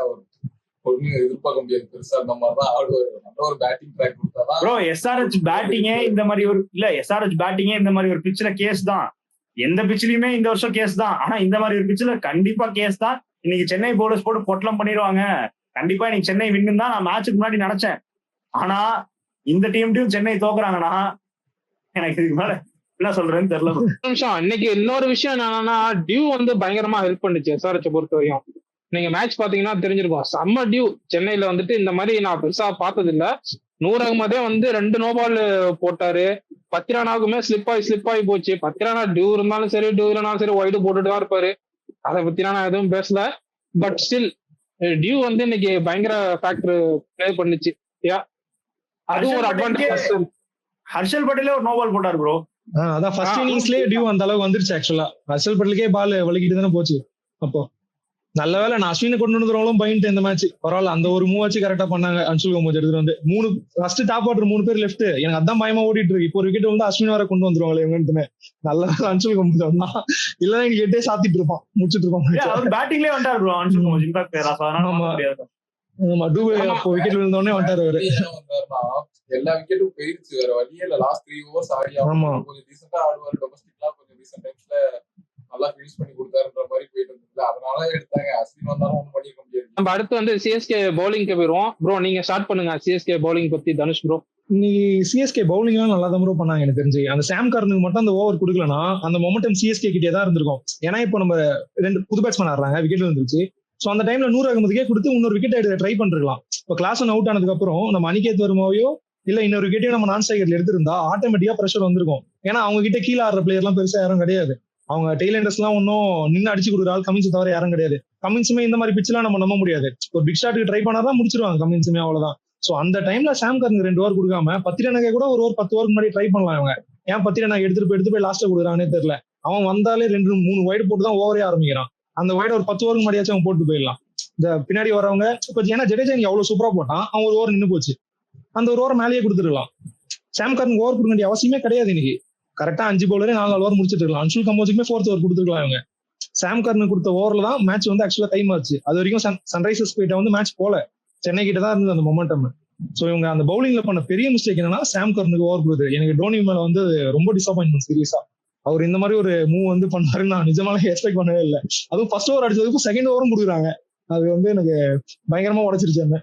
ஒன்னும் எதிர்பார்க்க முடியாது. பெருசா அந்த மாதிரி தான் ஆடுவாரு. நல்ல ஒரு பேட்டிங் ட்ராக் கொடுத்தாதான் ப்ரோ. எஸ்ஆர்ஹெச் பேட்டிங்கே இந்த மாதிரி ஒரு எஸ்ஆர்ஹெச் பேட்டிங்கே இந்த மாதிரி ஒரு பிச்சில் கேஸ் தான். எந்த பிச்சிலுமே இந்த வருஷம் கேஸ் தான். ஆனா இந்த மாதிரி ஒரு பிச்சில் கண்டிப்பா கேஸ் தான். இன்னைக்கு சென்னை பவுலர்ஸ் போட்டு பொட்டலம் பண்ணிடுவாங்க. கண்டிப்பா இன்னைக்கு சென்னை வின்னு தான் நான் மேட்சுக்கு முன்னாடி நினைச்சேன். ஆனா இந்த டீம் சென்னை தோக்குறாங்கன்னா எனக்கு இதுக்கு மேல என்ன சொல்றேன்னு தெரியல. நிமிஷம் இன்னைக்கு இன்னொரு விஷயம் என்னன்னா, டியூ வந்து பயங்கரமா ஹெல்ப் பண்ணுச்சு எஸ்ஆர்ஹெச் பொறுத்த வரையும். நீங்க மேட்ச் பாத்தீங்கன்னா தெரிஞ்சிருக்கும். செம்ம டியூ. சென்னையில வந்துட்டு இந்த மாதிரி நான் பெருசா பார்த்தது இல்ல. நூர் அகமதே வந்து 2 no ball போட்டாரு. பத்திரானாவுக்குமே ஸ்லிப் ஆகி போச்சு. பத்திரானா டியூ இருந்தாலும் சரி, டியூ இல்லைனாலும் சரி ஒய்டு போட்டுட்டு தான் இருப்பாரு. அதை பத்தினா நான் எதுவும் பேசல. பட் ஸ்டில் டியூ வந்து இன்னைக்கு பயங்கர ஃபேக்டர் பிளே பண்ணுச்சு. அதுவும் ஒரு அட்வான்டேஜ். ஹர்ஷல் பட்டேலே ஒரு நோ பால் போட்டாரு ப்ரோ. அதான் ஃபர்ஸ்ட் இன்னிங்ஸ்லயே டியூ அந்த அளவுக்கு வந்துருச்சு. ஆக்சுவலா ஹர்ஷல் பட்டேலுக்கே பால் வலிக்கிட்டு தானே போச்சு. அப்போ நல்ல வேலை நான் அஸ்வினை கொண்டு வந்துருவாலும் பாயிண்ட் இந்த மேட்ச் பரவாயில்ல. அந்த ஒரு மூவ் வச்சு கரெக்டா பண்ணாங்க. அன்சுல் கம்போஜ் எடுத்துட்டு வந்து 3 ஃபர்ஸ்ட் டாப் ஆர்டர் 3 பேர் லெஃப்ட். எனக்கு அதான் பயமா ஓடிட்டு இருக்கு. இப்போ ஒரு விக்கெட் வந்து அஸ்வின் வர கொண்டு வந்துருவாங்களே இவங்கன்னு. நல்ல அன்சுல் கம்போஜ் வந்தான். இல்லன்னா எனக்கு 8 சாத்திட்டு இருப்பான், முடிச்சிட்டு இருப்பான். பேட்டிங்லேயே வந்துட்டாரு ப்ரோ அன்சுல் கம்போஜ். ஆமா டூபே அப்போ விக்கெட் விழுந்தோடனே வந்துட்டாரு அவரு. எல்லா விக்கெட்டும் போயிருச்சு. வேற வழியே இல்ல. லாஸ்ட் 3 overs ஆடி கொஞ்சம் டீசெண்டா ஆடுவாரு. டொமஸ்டிக்லாம் கொஞ்சம் ரீசெண்ட் டைம்ஸ்ல நல்லா ஃபினிஷ் பண்ணி கொடுத்தாருன்ற மாதிரி போயிட்டு இருந்தது. அதனால எடுத்தாங்க. அஸ்வின் வந்தாலும் ஒன்றும் பண்ணிக்க முடியாது. நம்ம அடுத்து வந்து சிஎஸ்கே பவுலிங்க்கு போயிருவோம். ப்ரோ நீங்க ஸ்டார்ட் பண்ணுங்க சிஎஸ்கே பவுலிங் பத்தி. தனுஷ் ப்ரோ. இன்னைக்கு சிஎஸ்கே பவுலிங் எல்லாம் நல்லா தான் ப்ரோ பண்ணாங்க. எனக்கு தெரிஞ்சு அந்த சாம் கர்னுக்கு மட்டும் அந்த ஓவர் கொடுக்கலன்னா அந்த மொமெண்டம் சிஎஸ்கே கிட்டே தான் இருந்திருக்கும். ஏன்னா இப்போ நம்ம 2 புது பேட்ஸ்மேன் ஆடுறாங்க, விக்கெட் வந்துருச்சு. ஸோ அந்த டைம்ல நூர் அகமதுக்கே கொடுத்து இன்னொரு விக்கெட் எடுக்க ட்ரை பண்ணிருக்கலாம். இப்போ கிளாஸ் ஒன் அவுட் ஆனதுக்கு அப்புறம் நம்ம அனிகேத் வர்மாவையோ இல்ல இன்னொரு விக்கெட்டையோ நம்ம நான் ஸ்ட்ரைக்கர்ல எடுத்திருந்தா ஆட்டோமேட்டிக்கா பிரஷர் வந்திருக்கும். ஏன்னா அவங்க கிட்ட கீழே ஆடுற பிளேயர் எல்லாம் பெருசா யாரும் கிடையாது. அவங்க டெய்லண்டர்ஸ் எல்லாம் ஒன்னும் நின்று அடிச்சு கொடுக்குற ஆள் கமின்ஸ் தவிர யாரும் கிடையாது. கமின்ஸுமே இந்த மாதிரி பிச்செல்லாம் நம்ம நம்ப முடியாது. ஒரு பிக் ஷாட்டுக்கு ட்ரை பண்ணாதான் முடிச்சிருவாங்க கமின்ஸுமே, அவ்வளவுதான். ஸோ அந்த டைம்ல சாம் கர்னுக்கு 2 ஓவர் கொடுக்காம பத்திரனாக்கே கூட ஒரு ஓவர் 10 ஓவருக்கு முன்னாடி ட்ரை பண்ணலாம். அவங்க ஏன் பத்திரனாக்கு எடுத்துட்டு போய் லாஸ்ட்ல கொடுக்குறாங்கன்னே தெரியல. அவன் வந்தாலே 2-3 வைடு போட்டு தான் ஓவரே ஆரம்பிக்கிறான். அந்த வைடு ஒரு 10 ஓவருக்கு முன்னாடியாச்சும் அவன் போட்டு போயிடலாம். இந்த பின்னாடி வரவங்க இப்ப ஏன்னா ஜடேஜா இங்க அவ்வளவு சூப்பரா போட்டான், அவன் ஒரு ஓவர் நின்று போச்சு, அந்த ஒரு ஓவர் மேலேயே கொடுத்துருக்கலாம். சாம் கர்னுக்கு ஓவர் கொடுக்க வேண்டிய அவசியமே கிடையாது. இன்னைக்கு கரெக்டா 5 பவுலரே 4 ஓவர் முடிச்சிட்டு இருக்கலாம். அன்சுல் கம்போஜுக்குமே 4th ஓவர் கொடுத்துருக்கலாம். இவங்க சாம் கர்னு கொடுத்த ஓவர்ல தான் மேட்ச் வந்து ஆக்சுவலா டைம் ஆச்சு. அது வரைக்கும் சன்ரைசர்ஸ் கிட்ட வந்து மேட்ச் போல, சென்னை கிட்ட தான் இருந்தது அந்த மொமெண்டம். சோ இவங்க அந்த பவுலிங்ல பண்ண பெரிய மிஸ்டேக் என்னன்னா சாம் கர்னுக்கு ஓவர் கொடுக்குது. எனக்கு டோனி மேல வந்து ரொம்ப டிசப்பாயின்மெண்ட் சீரியஸா. அவர் இந்த மாதிரி ஒரு மூவ் வந்து பண்ணாரு நான் நிஜமாலே எக்ஸ்பெக்ட் பண்ணவே இல்லை. அதுவும் ஃபர்ஸ்ட் ஓவர் அடிச்சதுக்கு செகண்ட் ஓவரும் கொடுக்குறாங்க. அது வந்து எனக்கு பயங்கரமா உடச்சிருச்சு.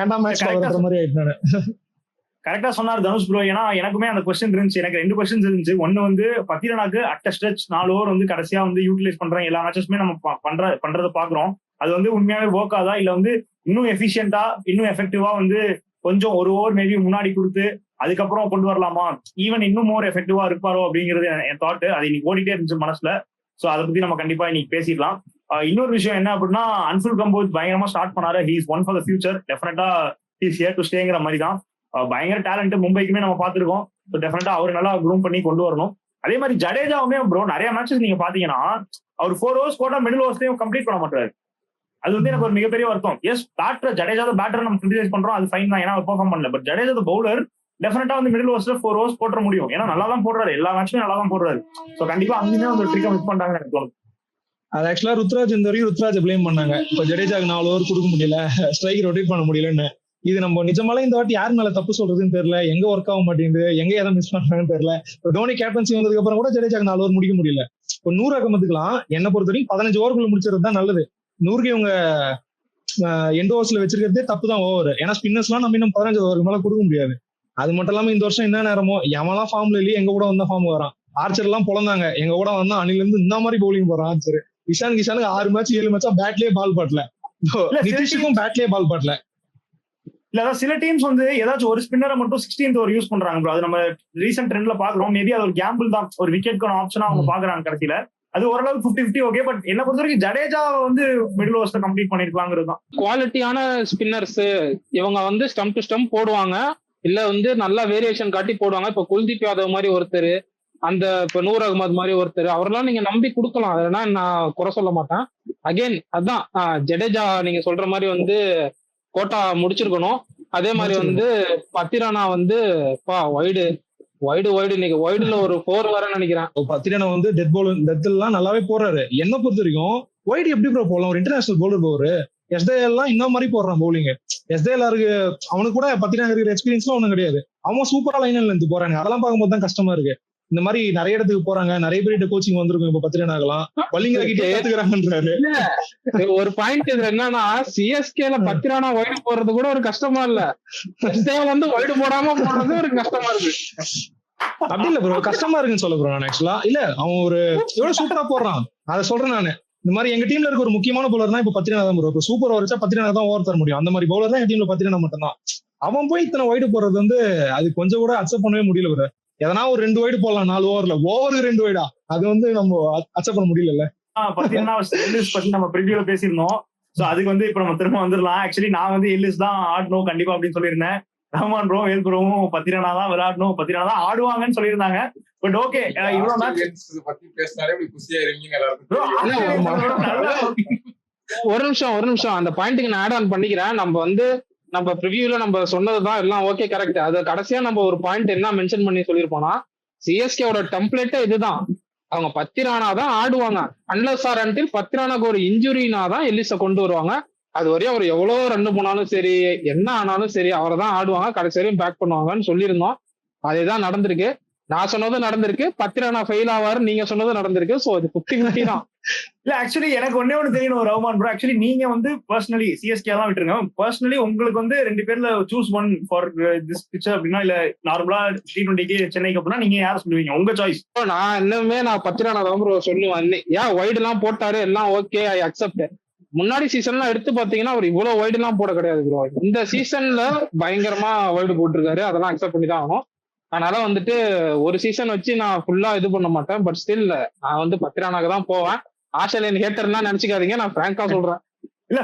ஏன்டா மேட்ச் பாக்குற மாதிரி ஆயிட்டு. கரெக்டா சொன்னார் தனுஷ் ப்ரோ. ஏன்னா எனக்குமே அந்த கொஸ்டின் இருந்துச்சு. எனக்கு 2 கொஸ்டின்ஸ் இருந்துச்சு. ஒன்னு வந்து பத்திரனாக்கு அட்ட ஸ்ட்ரெச் 4 ஓவர் வந்து கடைசியா வந்து யூட்டிலைஸ் பண்றேன். எல்லா மேட்சஸுமே நம்ம பண்றதை பாக்குறோம். அது வந்து உண்மையாவே ஒர்க் ஆதா இல்ல வந்து இன்னும் எஃபிஷியன்டா இன்னும் எஃபெக்டிவா வந்து கொஞ்சம் ஒரு ஓவர் மேபி முன்னாடி கொடுத்து அதுக்கப்புறம் கொண்டு வரலாமா, ஈவன் இன்னும் மோர் எஃபெக்டிவா இருப்பாரோ அப்படிங்கிறது என் தாட். அது இன்னைக்கு ஓடிட்டே இருந்துச்சு மனசுல. சோ அதை பத்தி நம்ம கண்டிப்பா இன்னைக்கு பேசிக்கலாம். இன்னொரு விஷயம் என்ன அப்படின்னா, அன்சுல் கம்போஜ் பயங்கரமா ஸ்டார்ட் பண்ணாரு. He is one for the future. டெஃபினட்டா ஹி இஸ் ஹியர் டு ஸ்டேங்கிற மாதிரி தான். பயங்கர டேலண்ட் மும்பைக்குமே நம்ம பார்த்திருக்கோம். ஸோ டெஃபினட்டா அவர் நல்லா க்ரூம் பண்ணி கொண்டு வரணும். அதே மாதிரி ஜடேஜாவுமே ப்ரோ நிறைய மேட்சஸ் நீங்க பாத்தீங்கன்னா அவர் 4 ஓவர்ஸ் போட்டா மிடில் ஓவர்ஸ்லயும் கம்ப்ளீட் பண்ண மாட்டாரு. அது வந்து எனக்கு ஒரு மிகப்பெரிய வருத்தம். எஸ் பேட்டர் ஜடேஜா பேட்டர் நம்ம கிரிட்டிசைஸ் பண்றோம், அது ஃபைன் தான், ஏன்னா அவர் பெர்ஃபார்ம் பண்ணல. பட் ஜடேஜா பவுலர் டெஃபினட்டா வந்து மிடில் ஓவர்ஸ்ல 4 ஓவர்ஸ் போட்டுற முடியும். ஏன்னா நல்லா தான் போடுறாரு, எல்லா மேட்சுமே நல்லா தான் போடுறாரு. ஸோ கண்டிப்பா அங்கேயுமே வந்து ட்ரிக்கை மிஸ் பண்றாங்க எனக்கு தோணுது. அது ஆக்சுவலா ருத்ராஜ் இந்த வரைக்கும் ருத்ராஜ் பிளேம் பண்ணாங்க. இப்போ ஜடேஜாக்கு 4 ஓவர் கொடுக்க முடியல, ஸ்ட்ரைக் ரொட்டேட் பண்ண முடியலன்னு. இது நம்ம நிஜமாலே இந்த வாட்டி யார் மேல தப்பு சொல்றதுன்னு தெரியல, எங்க ஒர்க் ஆக மாட்டேங்குது, எங்க எதை மிஸ் பண்றாங்கன்னு தெரியல. இப்போ தோனி கேப்டன்சி வந்ததுக்கு அப்புறம் கூட ஜடேஜாக்கு 4 ஓவர் முடிக்க முடியல. இப்போ 100 அகமதுக்கலாம் என்ன பொறுத்த வரைக்கும் 15 ஓவருக்குள்ள முடிச்சிருந்தா நல்லது. 100க்கு இவங்க எண்ட் ஓவர்ஸ்ல வச்சிருக்கிறதே தப்பு தான் ஓவர். ஏன்னா ஸ்பின்னர்ஸ் எல்லாம் நம்ம இன்னும் 15 ஓவருக்கு மேல கொடுக்க முடியாது. அது மட்டும் இல்லாம இந்த வருஷம் என்ன நேரமோ எவெல்லாம் ஃபார்ம்ல இல்லையே எங்க கூட வந்தா ஃபார்ம் வரான். ஆர்ச்சர் எல்லாம் பொழந்தாங்க, எங்க கூட வந்தா அணில இருந்து இந்த மாதிரி பவுலிங் போறான் ஆர்ச்சர். கிஷானுக்கு 6 மேட்ச் 7 மேட்சா பேட்லயே பால் பாட்டல, நிதிஷுக்கும் பேட்லயே பால் பாட்டல. இல்ல சில டீம்ஸ் வந்து ஏதாச்சும் ஒரு ஸ்பின்னரை மட்டும் 16th ஓவர் யூஸ் பண்றாங்க ப்ரோ. அது நம்ம ரீசெண்ட் ட்ரெண்ட்ல பாக்குறோம். மேபி அது ஒரு கேம்பிள் தான், ஒரு விக்கெட்கான ஆப்ஷனா அவங்க பாக்குறாங்க கடைசியில. அது ஓரளவுக்கு 50-50 ஓகே. பட் என்ன பொறுத்த வரைக்கும் ஜடேஜா வந்து மிடில் ஓவர்ஸ்ல கம்ப்ளீட் பண்ணிருக்காங்கிறது தான். குவாலிட்டியான ஸ்பின்னர்ஸ் இவங்க வந்து ஸ்டம்ப் டு ஸ்டம்ப் போடுவாங்க, இல்ல வந்து நல்லா வேரியேஷன் காட்டி போடுவாங்க. இப்ப குல்தீப் யாதவ் மாதிரி ஒருத்தர், அந்த இப்ப நூர் அகமது மாதிரி ஒருத்தர், அவரெல்லாம் நீங்க நம்பி கொடுக்கலாம், அதெல்லாம் நான் குறை சொல்ல மாட்டேன். அகைன் அதான் ஜடேஜா நீங்க சொல்ற மாதிரி வந்து கோட்டா முடிச்சிருக்கணும். அதே மாதிரி வந்து பத்திரானா வந்து வைடு இன்னைக்கு வைடுல ஒரு 4 வரேன்னு நினைக்கிறேன். பத்திரானா வந்து டெத் எல்லாம் நல்லாவே போறாரு. என்ன பொறுத்த வரைக்கும் வைடு எப்படி ப்ரோ போடலாம், ஒரு இன்டர்நேஷனல் பவுலர் போறாரு. எஸ்டேஎல் எல்லாம் இந்த மாதிரி போடுறான் பவுலிங். எஸ்டேஎல் அவனுக்கு கூட பத்திரானா இருக்கிற எக்ஸ்பீரியன்ஸ்லாம் ஒன்றும் கிடையாது. அவன் சூப்பரா லைன்ல இருந்து போறாங்க. அதெல்லாம் பார்க்கும்போது தான் கஷ்டமா இருக்கு. இந்த மாதிரி நிறைய இடத்துக்கு போறாங்க, நிறைய பேர்கிட்ட கோச்சிங் வந்திருக்கும். இப்ப பத்திரனாகலாம் பல்லிங்க கிட்ட ஏத்துக்கிறாங்கன்றாரு. ஒரு பாயிண்ட் இதுல என்னன்னா, சிஎஸ்கேல பத்திரானா வைடு போறது கூட ஒரு கஷ்டமா இல்ல, வந்து வைடு போடாம போறது ஒரு கஷ்டமா இருக்கு. அப்படி இல்ல ப்ரோ, கஷ்டமா இருக்குன்னு சொல்ல ப்ரோ. நான் ஆக்சுவலா இல்ல, அவன் ஒரு எவ்வளவு சூப்பரா போடுறான் அதை சொல்றேன் நானு. இந்த மாதிரி எங்க டீம்ல இருக்க ஒரு முக்கியமான பவுலர்னா இப்ப பத்திரனா தான் ப்ரோ. இப்ப சூப்பர் ஓவர் வச்சா பத்திரனா தான் ஓவர் தர முடியும். அந்த மாதிரி பவுலர் தான் என் டீம்ல பத்திரனா மட்டும் தான். அவன் போய் இத்தனை வைடு போறது வந்து அது கொஞ்சம் கூட அக்செப்ட் பண்ணவே முடியல ப்ரோ. எதனா ஒரு 2 வைடு போடலாம் 4 ஓவர்ல, ஓவருக்கு 2 வைடா, அது வந்து நம்ம அக்செப்ட் பண்ண முடியல. பாத்தீங்கன்னா பத்தி நம்ம ப்ரிவியூல பேசியிருந்தோம். சோ அதுக்கு வந்து இப்ப நம்ம திரும்ப வந்துடலாம். ஆக்சுவலி நான் வந்து எல்லிஸ் தான் ஆடணும் கண்டிப்பா அப்படின்னு சொல்லியிருந்தேன். ரஹ்மான் ப்ரோ வேல் ப்ரோவும் பத்திரானா தான் விளையாடணும், பத்திரானா தான் ஆடுவாங்கன்னு சொல்லியிருந்தாங்க. பட் ஓகே, இவ்வளவு மேட்ச் பத்தி பேசினாலே இப்படி குசியா இருக்கீங்க ஒரு நிமிஷம் அந்த பாயிண்ட்டுக்கு நான் ஆட் ஆன் பண்ணிக்கிறேன். நம்ம ப்ரிவியூல நம்ம சொன்னதுதான் எல்லாம் ஓகே கரெக்ட். அது கடைசியா நம்ம ஒரு பாயிண்ட் என்ன மென்ஷன் பண்ணி சொல்லிருப்போம்னா, சிஎஸ்கேவோட டெம்ப்ளேட்டே இதுதான், அவங்க பத்திரானா தான் ஆடுவாங்க. அன்லஸ் ஆர் அன்டில் பத்திரானாக்கு ஒரு இன்ஜுரினா தான் எல்லிஸை கொண்டு வருவாங்க. அது வரையும் அவர் எவ்வளவு ரன் போனாலும் சரி, என்ன ஆனாலும் சரி, அவரை தான் ஆடுவாங்க, கடைசி வரையும் பேக் பண்ணுவாங்கன்னு சொல்லியிருந்தோம். அதேதான் நடந்திருக்கு. நான் சொன்னதும் நடந்திருக்கு, பத்திரானா ஃபெயில் ஆவாரு நீங்க சொன்னதும் நடந்திருக்கு. சோ அது 50-50 தான். இல்ல ஆக்சுவலி எனக்கு ஒண்ணே ஒண்ணு தெரியணும் ரஹ்மான் ப்ரோ. ஆக்சுவலி நீங்க வந்து பர்சனலி சிஎஸ்கே தான் விட்டுருங்க, பர்சனலி உங்களுக்கு வந்து 2 பேர்ல choose one for this picture அப்படின்னா, இல்ல நார்மலா T20க்கு சென்னைக்கு அப்படின்னா நீங்க யார சொல்லுவீங்க? உங்க சாய்ஸ். நான் இன்னுமே பத்திரானா தான் ப்ரோ சொல்லுவேன். ஏன் வைடு எல்லாம் போட்டாரு, எல்லாம் ஓகே, ஐ அக்செப்ட். முன்னாடி சீசன்லாம் எடுத்து பாத்தீங்கன்னா அவர் இவ்வளவு வைடு எல்லாம் போட கிடையாது ப்ரோ. இந்த சீசன்ல பயங்கரமா வைடு போட்டிருக்காரு, அதெல்லாம் அக்செப்ட் பண்ணி தான் ஆகணும். அதனால வந்துட்டு ஒரு சீசன் வச்சு நான் ஃபுல்லா இது பண்ண மாட்டேன். பட் ஸ்டில் நான் வந்து பத்திரானாக்கு தான் போவேன். ஆஸ்திரேலியன் ஹேட்டர்லாம் நினைச்சுக்காதீங்க, நான் பிராங்கா சொல்றேன். இல்ல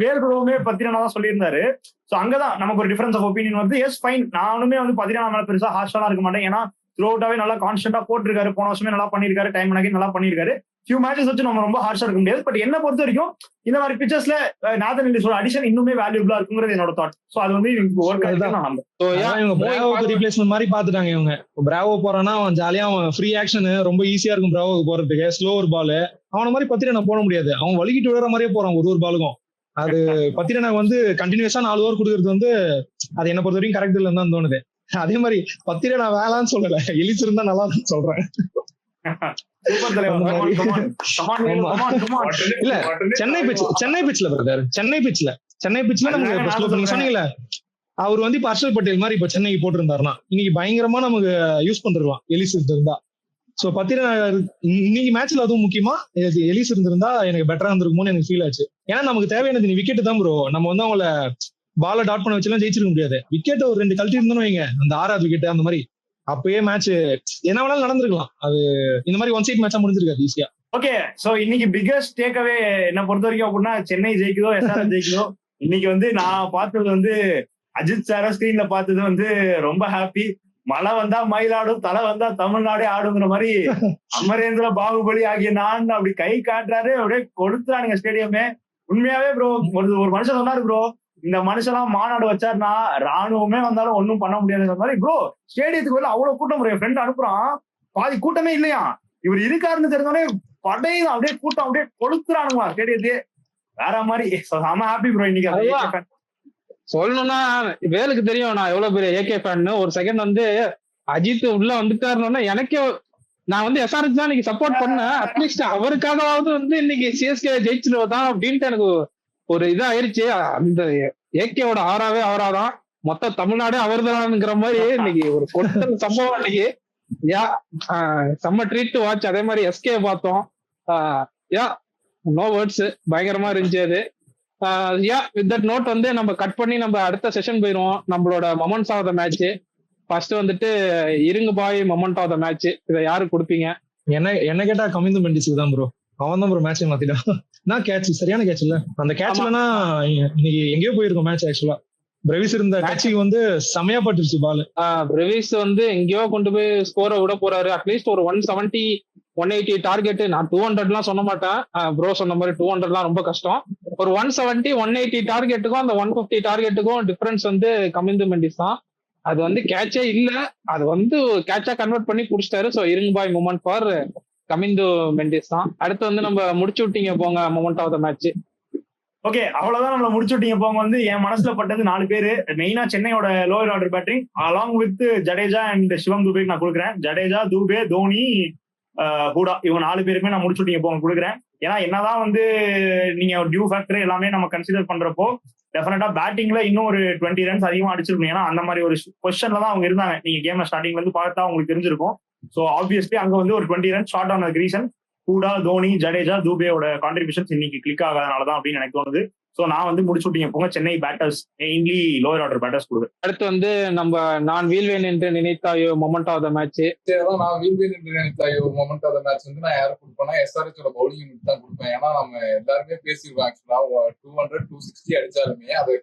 வேல் ப்ரோவுமே பத்திரானா தான் சொல்லியிருந்தாரு. சோ அங்கதான் நமக்கு ஒரு டிஃபரன்ஸ் ஆஃப் ஒப்பீனியன் வந்து எஸ் ஃபைன். நானுமே வந்து பத்திரானா மேல பெருசா ஹார்ஷாலாம் இருக்க மாட்டேன். ஏன்னா த்ரூ அவுட்டாவே நல்லா கான்ஸ்டன்டா போட்டிருக்காரு. போன வருஷமே நல்லா பண்ணிருக்காரு, டைம் அகைன் நல்லா பண்ணிருக்காரு. ஃபியூ மேட்சஸ் வச்சு நம்ம ரொம்ப ஹார்ஷா இருக்க முடியாது. பட் என்ன பொறுத்த வரைக்கும் இந்த மாதிரி பிச்சர்ஸ்ல நாதன் எல்லிஸோட அடிஷன் இன்னுமே வேல்யூபிளா இருக்குங்கிறது என்னோட தாட். சோ அது வந்து ஒர்க் ஆயிருக்கு நான் நம்புறேன். பிராவோக்கு ரீப்ளேஸ்மென்ட் மாதிரி பாத்துட்டாங்க இவங்க. பிராவோ போறானா அவன் ஜாலியா அவன் ஃப்ரீ ஆக்ஷன் ரொம்ப ஈஸியா இருக்கும் பிராவோக்கு போறதுக்கு. ஸ்லோவர் பால் அவன மாதிரி பத்திரனா போட முடியாது. அவன் வலிக்கிட்டு விடுற மாதிரியே போறான் ஒரு பாலுக்கும். அது பத்திரனா வந்து கண்டினியூஸா 4 ஓவர் கொடுக்கறது வந்து அது என்ன பொறுத்த வரைக்கும் கரெக்ட் இல்லைன்னு தான் தோணுது. அதே மாதிரி பத்திரனா வேளான்னு சொல்லல, எலிஸ் இருந்தா நல்லா சொல்றேன். இல்ல சென்னை பிச்ல பிரதர், சென்னை பிச்ல நமக்கு நீங்க சொன்னீங்கல்ல அவர் வந்து ஹர்ஷல் பட்டேல் மாதிரி இப்ப சென்னைக்கு போட்டிருந்தாருன்னா இன்னைக்கு பயங்கரமா நமக்கு யூஸ் பண்ணிருக்கலாம் எலிஸ் இருந்தா. சோ பத்திரனா இன்னைக்கு மேட்ச்ல அதுவும் முக்கியமா எலிஸ் இருந்திருந்தா எனக்கு பெட்டரா இருந்திருக்குமோன்னு எனக்கு ஃபீல் ஆச்சு. ஏன்னா நமக்கு தேவையானது விக்கெட் தான் ப்ரோ. நம்ம வந்து அவங்கள பால டாட் பண்ண வச்சுலாம் ஜெயிச்சிருக்க முடியாது. விக்கெட் ஒரு 2 கழட்டி இருந்தோன்னு வைங்க, அந்த 6வது விக்கெட் அந்த மாதிரி அப்பயே மேட்ச் என்ன வேணாலும் நடந்திருக்கலாம். அது இந்த மாதிரி ஒன் சைட் மேட்சா முடிஞ்சிருக்காது ஈஸியா. ஓகே, சோ இன்னைக்கு பிகஸ்ட் டேக்அவே என்ன பொறுத்த வரைக்கும் அப்படின்னா சென்னை ஜெயிக்குதோ எஸ்ஆர்எச் ஜெயிக்குதோ. இன்னைக்கு வந்து நான் பார்த்தது வந்து அஜித் சார ஸ்கிரீன்ல பார்த்தது வந்து ரொம்ப ஹாப்பி. மழை வந்தா மயிலாடும், தலை வந்தா தமிழ்நாடே ஆடுங்கிற மாதிரி அமரேந்திர பாகுபலி ஆகிய நான் அப்படி கை காட்டுறாரு, அப்படியே கொடுத்துறானுங்க ஸ்டேடியமே. உண்மையாவே ப்ரோ ஒரு மனுஷன் சொன்னாரு ப்ரோ, இந்த மனுஷெல்லாம் மாநாடு வச்சாருன்னா ராணுவமே வந்தாலும் ஒன்னும் பண்ண முடியாதுங்கிற மாதிரி. ப்ரோ ஸ்டேடியத்துக்கு வந்து அவ்வளவு கூட்டம் ப்ரோ. என் ஃப்ரெண்ட் அனுப்புறான், பாதி கூட்டமே இல்லையா. இவர் இருக்காருன்னு தெரிஞ்சோடனே படையும் அப்படியே கூட்டம் அப்படியே கொளுத்துறானுங்களா ஸ்டேடியத்தையே. வேற மாதிரி செம ஹாப்பி ப்ரோ இன்னைக்கு. சொல்லணும்னா வேலுக்கு தெரியும் நான் எவ்வளவு பெரிய ஏகே ஃபேன். ஒரு செகண்ட் வந்து அஜித் உள்ள வந்துட்டாருன்னா எனக்கே நான் வந்து எஸ்ஆர்எச் தான் இன்னைக்கு சப்போர்ட் பண்ணேன். அட்லீஸ்ட் அவருக்காகவாவது வந்து இன்னைக்கு சிஎஸ்கே ஜெயிச்சிருவதான் அப்படின்ட்டு எனக்கு ஒரு இதா ஆயிருச்சு. அந்த ஏகேவோட ஆறாவே அவராதான், மொத்த தமிழ்நாடே அவர்தான்ங்கிற மாதிரி இன்னைக்கு ஒரு கொட்டல் சம்பவம். இன்னைக்கு செம்ம ட்ரீட் டு வாட்ச். அதே மாதிரி எஸ்கே பார்த்தோம். நோ வேர்ட்ஸ், பயங்கரமா இருந்துச்சு அது. வித் தட் நோட் வந்து நம்ம கட் பண்ணி நம்ம அடுத்த செஷன் போயிருவோம். நம்மளோட moments of the match first வந்துட்டு இருங்க பாய் மொமெண்ட் ஆஃப் த மேட்ச். இதை யாருக்கு கொடுப்பீங்க? என்ன கேட்டா கமிந்து மெண்டிஸுக்கு தான் ப்ரோ. அவன் தான் ப்ரோ மேட்சை மாத்திட்டான். நான் கேட்ச் சரியான கேட்ச் இல்ல, அந்த கேட்ச்லனா இன்னைக்கு எங்கேயோ போயிருக்கோம் மேட்ச். ஆக்சுவலா பிரவிஸ் இருந்த கேட்சிக்கு வந்து செமையா பட்டுருச்சு பால். பிரவிஸ் வந்து எங்கேயோ கொண்டு போய் ஸ்கோரை விட போறாரு. அட்லீஸ்ட் ஒரு 170 180 டார்கெட். நான் 200 எல்லாம் சொல்ல மாட்டேன் ப்ரோ, சொன்ன மாதிரி 200 எல்லாம் ரொம்ப கஷ்டம். ஒரு 170 180 டார்கெட்டுக்கும் அந்த 150 டார்கெட்டுக்கும் டிஃபரன்ஸ் வந்து கமிந்து மெண்டிஸ் தான். அது வந்து கேட்சே இல்ல, அது வந்து கேட்சா கன்வெர்ட் பண்ணி குடிச்சிட்டாரு. ஸோ இருங்க பாய் மூமெண்ட் ஃபார் கமிந்து மெண்டிஸ் தான். அடுத்து வந்து நம்ம முடிச்சு விட்டீங்க போங்க moment of the match. Okay, அவ்வளவுதான் நம்மள முடிச்சு விட்டீங்க போங்க. வந்து என் மனசுல பட்டது 4 பேரு. மெயினா சென்னையோட lower order batting along with Jadeja and Shivam துபேக்கு நான் கொடுக்குறேன். ஜடேஜா, துபே, தோனி, ஹூடா, இவங்க 4 பேருக்குமே நான் முடிச்சு விட்டீங்க போங்க கொடுக்குறேன். ஏன்னா என்னதான் வந்து நீங்க ஒரு டியூ ஃபேக்டர் எல்லாமே நம்ம கன்சிடர் பண்றப்போ டெஃபினட்டா பேட்டிங்ல இன்னும் ஒரு 20 ரன்ஸ் அதிகமா அடிச்சிருக்கணும். ஏன்னா அந்த மாதிரி ஒரு பொசிஷன்ல தான் அவங்க இருந்தாங்க. நீங்க கேம் ஸ்டார்டிங்ல இருந்து பார்த்தா உங்களுக்கு தெரிஞ்சிருக்கும். ஸோ ஆப்வியஸ்லி அங்க வந்து ஒரு 20 ரன் ஷார்ட் ஆன ரீசன் ஹூடா, தோனி, ஜடேஜா, தூபேயோட கான்ட்ரிபியூஷன்ஸ் இன்னைக்கு கிளிக் ஆகாதனாலதான் அப்படின்னு எனக்கு தோணுது. ஸோ நான் வந்து முடிச்சு விட்டீங்க போங்க Chennai batters, mainly lower order batters கொடுக்குறேன். அடுத்து வந்து நம்ம நான் வீழ்வேன் என்று நினைத்தாயோ மொமெண்ட் ஆஃப் த மேட்ச். நான் வீழ்வேன் என்று நினைத்தாயோ மொமெண்ட் ஆஃப் த மேட்ச் வந்து நான் யாரு கொடுப்பேன்னா எஸ்ஆர்எச்சோட பவுலிங் யூனிட் தான் கொடுப்பேன். ஏன்னா நம்ம எல்லாருமே பேசிடுவோம் ஆக்சுவலா 200 260 அடிச்சாலுமே அதை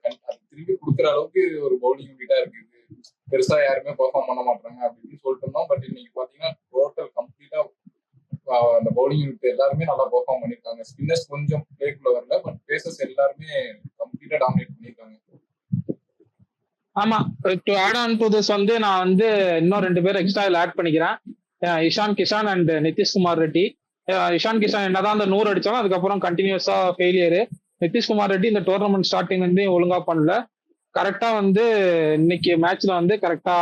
திரும்பி கொடுக்குற அளவுக்கு ஒரு பவுலிங் யூனிட்டா இருக்குது. பெருசா யாருமே பெர்ஃபார்ம் பண்ண மாட்டாங்க அப்படின்னு சொல்லிட்டு இருந்தோம். பட் இன்னைக்கு பாத்தீங்கன்னா டோட்டல் கம்ப்ளீட்டா அந்த பவுலிங் யூனிட் எல்லாருமே நல்லா பெர்ஃபார்ம் பண்ணிருக்காங்க. ஸ்பின்னர்ஸ் கொஞ்சம் பிளேக்குள்ள வரல, பட் பேசர்ஸ் எல்லாருமே கம்ப்ளீட்டா டாமினேட் பண்ணிருக்காங்க. ஆமா, to add on to this வந்து நான் வந்து இன்னும் 2 பேர் எக்ஸ்ட்ரா ஆட் பண்ணிக்கிறேன். இஷான் கிஷான் அண்ட் நிதிஷ்குமார் ரெட்டி. இஷான் கிஷான் என்னதான் அந்த 100 அடிச்சாலும் அதுக்கப்புறம் கண்டினியூஸா ஃபெயிலியரு. நிதிஷ்குமார் ரெட்டி இந்த டோர்னமெண்ட் ஸ்டார்டிங் வந்து ஒழுங்கா பண்ணல. கரெக்டா வந்து இன்னைக்கு மேட்ச்ல வந்து கரெக்டா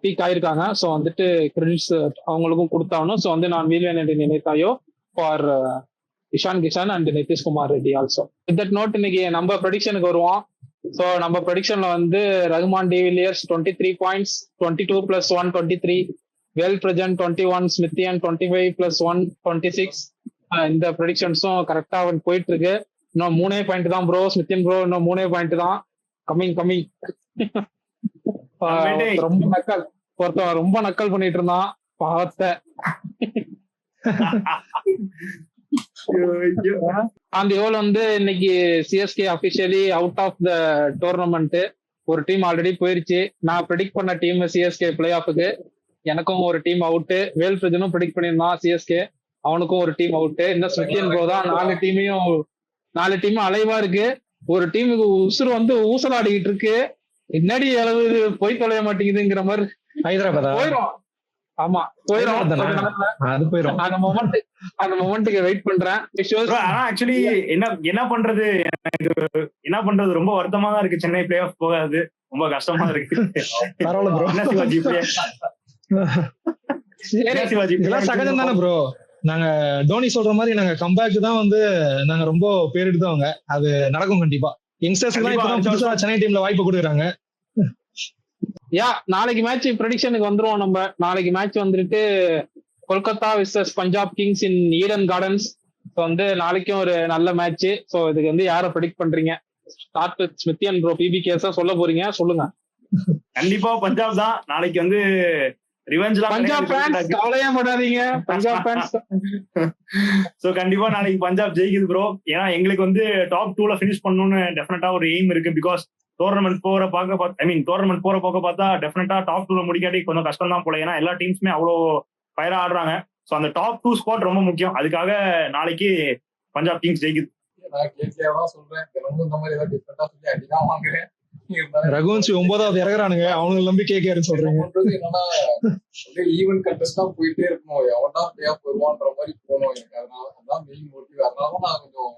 பீக் ஆயிருக்காங்க. ஸோ வந்துட்டு கிரெடிட்ஸ் அவங்களுக்கும் கொடுத்தாகணும். ஸோ வந்து நான் வீழ்வேன் என்று நினைத்தாயோ for Ishan Kishan and Nitish Kumar Reddy also. With that note இன்னைக்கு நம்ம ப்ரெடிக்ஷனுக்கு வருவோம். ஸோ நம்ம ப்ரெடிக்ஷன்ல வந்து Rahman de Villiers 23 points, 22 + 1 23, well Prajan 21, ஸ்மித்தியன் 25 + 1 26. இந்த ப்ரெடிக்ஷன்ஸும் கரெக்டா போயிட்டு இருக்கு. இன்னும் 3 பாயிண்ட் தான் ப்ரோ. ஸ்மித்தியன் ப்ரோ இன்னும் 3 பாயிண்ட் தான். கம்மிங் ரொம்ப நக்கல், ஒருத்தன் ரொம்ப நக்கல் பண்ணிட்டு இருந்தான் பாவத்தை. அந்த ஓல் வந்து இன்னைக்கு CSK officially out of the tournament. ஒரு டீம் ஆல்ரெடி போயிருச்சு. நான் ப்ரெடிக்ட் பண்ண டீம் சிஎஸ்கே பிளே ஆஃபுக்கு. எனக்கும் ஒரு டீம் அவுட்டு, வேல் பிரஜனும் ப்ரெடிக்ட் பண்ணியிருந்தான் சிஎஸ்கே, அவனுக்கும் ஒரு டீம் அவுட்டு. இன்னும் ஸ்மித்தியன் ப்ரோ தான் 4 டீமும் அலைவா இருக்கு. ஒரு டீமுக்கு உசுறு வந்து ஊசலாடிக்கிட்டு இருக்கு. என்னடி அளவு போய் தொலைய மாட்டேங்குதுங்கிற மாதிரி. ஹைதராபாத் போயிரும். ஆமா போயிரும். அது போயிரும். அந்த மொமெண்ட்டுக்கு வெயிட் பண்றேன். ஆனா ஆக்சுவலி என்ன பண்றது ரொம்ப வருத்தமா தான் இருக்கு. சென்னை பிளே ஆஃப் போகாது, ரொம்ப கஷ்டமா இருக்கு. இதெல்லாம் சகஜம் தானே ப்ரோ. நாங்க டோனி சொல்ற மாதிரி நாங்க கம்பேக் தான் வந்து நாங்க ரொம்ப பேர் எடுத்தவங்க. அது நடக்கும் கண்டிப்பா. யங்ஸ்டர்ஸ்க்கு தான் இப்பதான் புதுசா சென்னை டீம்ல வாய்ப்பு கொடுக்குறாங்க. நாளைக்கு மேட்ச் ப்ரெடிக்ஷனுக்கு வந்துருவோம் நம்ம. நாளைக்கு மேட்ச் வந்துட்டு கொல்கத்தா விசஸ் பஞ்சாப் கிங்ஸ் இன் ஈடன் கார்டன்ஸ். வந்து நாளைக்கும் ஒரு நல்ல மேட்ச். சோ இதுக்கு வந்து யாரை ப்ரெடிக்ட் பண்றீங்க? ஸ்டார்ட் வித் ஸ்மித்தியன் ப்ரோ. பிபிகேஸா சொல்ல போறீங்க, சொல்லுங்க. கண்டிப்பா பஞ்சாப் தான் நாளைக்கு வந்து பஞ்சாப் ஃபேன்ஸ் கவலையே படாதீங்க, பஞ்சாப் ஃபேன்ஸ். சோ கண்டிப்பா நாளைக்கு பஞ்சாப் ஜெயிக்குது ப்ரோ. ஏன்னா எங்களுக்கு வந்து டாப் 2ல ஃபினிஷ் பண்ணணும்னு டெஃபினட்டா ஒரு எய்ம் இருக்கு. பிகாஸ் டோர்னமெண்ட் போற போக பார்த்தா டெஃபினட்டா டாப் 2ல முடிக்காட்டி கொஞ்சம் கஷ்டம் தான் போல. ஏன்னா எல்லா டீம்ஸுமே அவ்வளோ ஃபயரா ஆடுறாங்க. ஸோ அந்த டாப் 2 ஸ்பாட் ரொம்ப முக்கியம். அதுக்காக நாளைக்கு பஞ்சாப் கிங்ஸ் ஜெயிக்குது. நான் கேட்கலாம் சொல்றேன், இந்த மாதிரி ஏதாவது டிஃபரெண்டா சொல்லி அடிதான் வாங்குறேன். ரகுவன்சி 9வது இறங்குறானுங்க, அவனுக்கு நம்பி கேட்காருன்னு சொல்றீங்க. என்னன்னா ஈவென்ட் கண்டெஸ்டா போயிட்டே இருக்கணும், எவன்டா பிளே ஆஃப் வருவான்ற மாதிரி போகணும். எனக்கு அதனால அதான் மெயின் மோட்டிவ். அதனால நான் கொஞ்சம்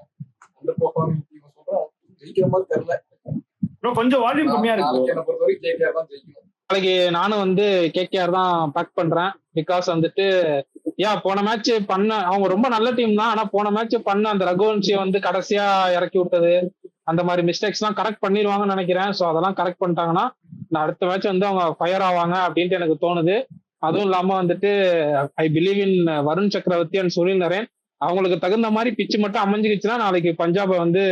அண்டர் பெர்ஃபார்மிங் டீம் சொல்றேன். ஜெயிக்கிற மாதிரி தெரியல, கொஞ்சம் வால்யூம் கம்மியா இருக்கு. என்னை பொறுத்த வரைக்கும் கேகேஆர் தான் ஜெயிக்கணும். நாளைக்கு நானும் வந்து கேகேஆர் தான் பேக் பண்றேன். பிகாஸ் வந்துட்டு போன மேட்ச் பண்ண அவங்க ரொம்ப நல்ல டீம் தான். ஆனா போன மேட்ச் பண்ண அந்த ரகுவன்சியை வந்து கடைசியா இறக்கி விட்டது, அந்த மாதிரி மிஸ்டேக்ஸ் எல்லாம் கரெக்ட் பண்ணிடுவாங்கன்னு நினைக்கிறேன். ஸோ அதெல்லாம் கரெக்ட் பண்ணிட்டாங்கன்னா நான் அடுத்த மேட்ச் வந்து அவங்க ஃபயர் ஆவாங்க அப்படின்ட்டு எனக்கு தோணுது. அதுவும் இல்லாம வந்துட்டு ஐ பிலீவ் இன் வருண் சக்கரவர்த்தி அண்ட் சுனில் நரேன். அவங்களுக்கு தகுந்த மாதிரி பிச்சு மட்டும் அமைஞ்சிருச்சுன்னா நாளைக்கு பஞ்சாபை வந்து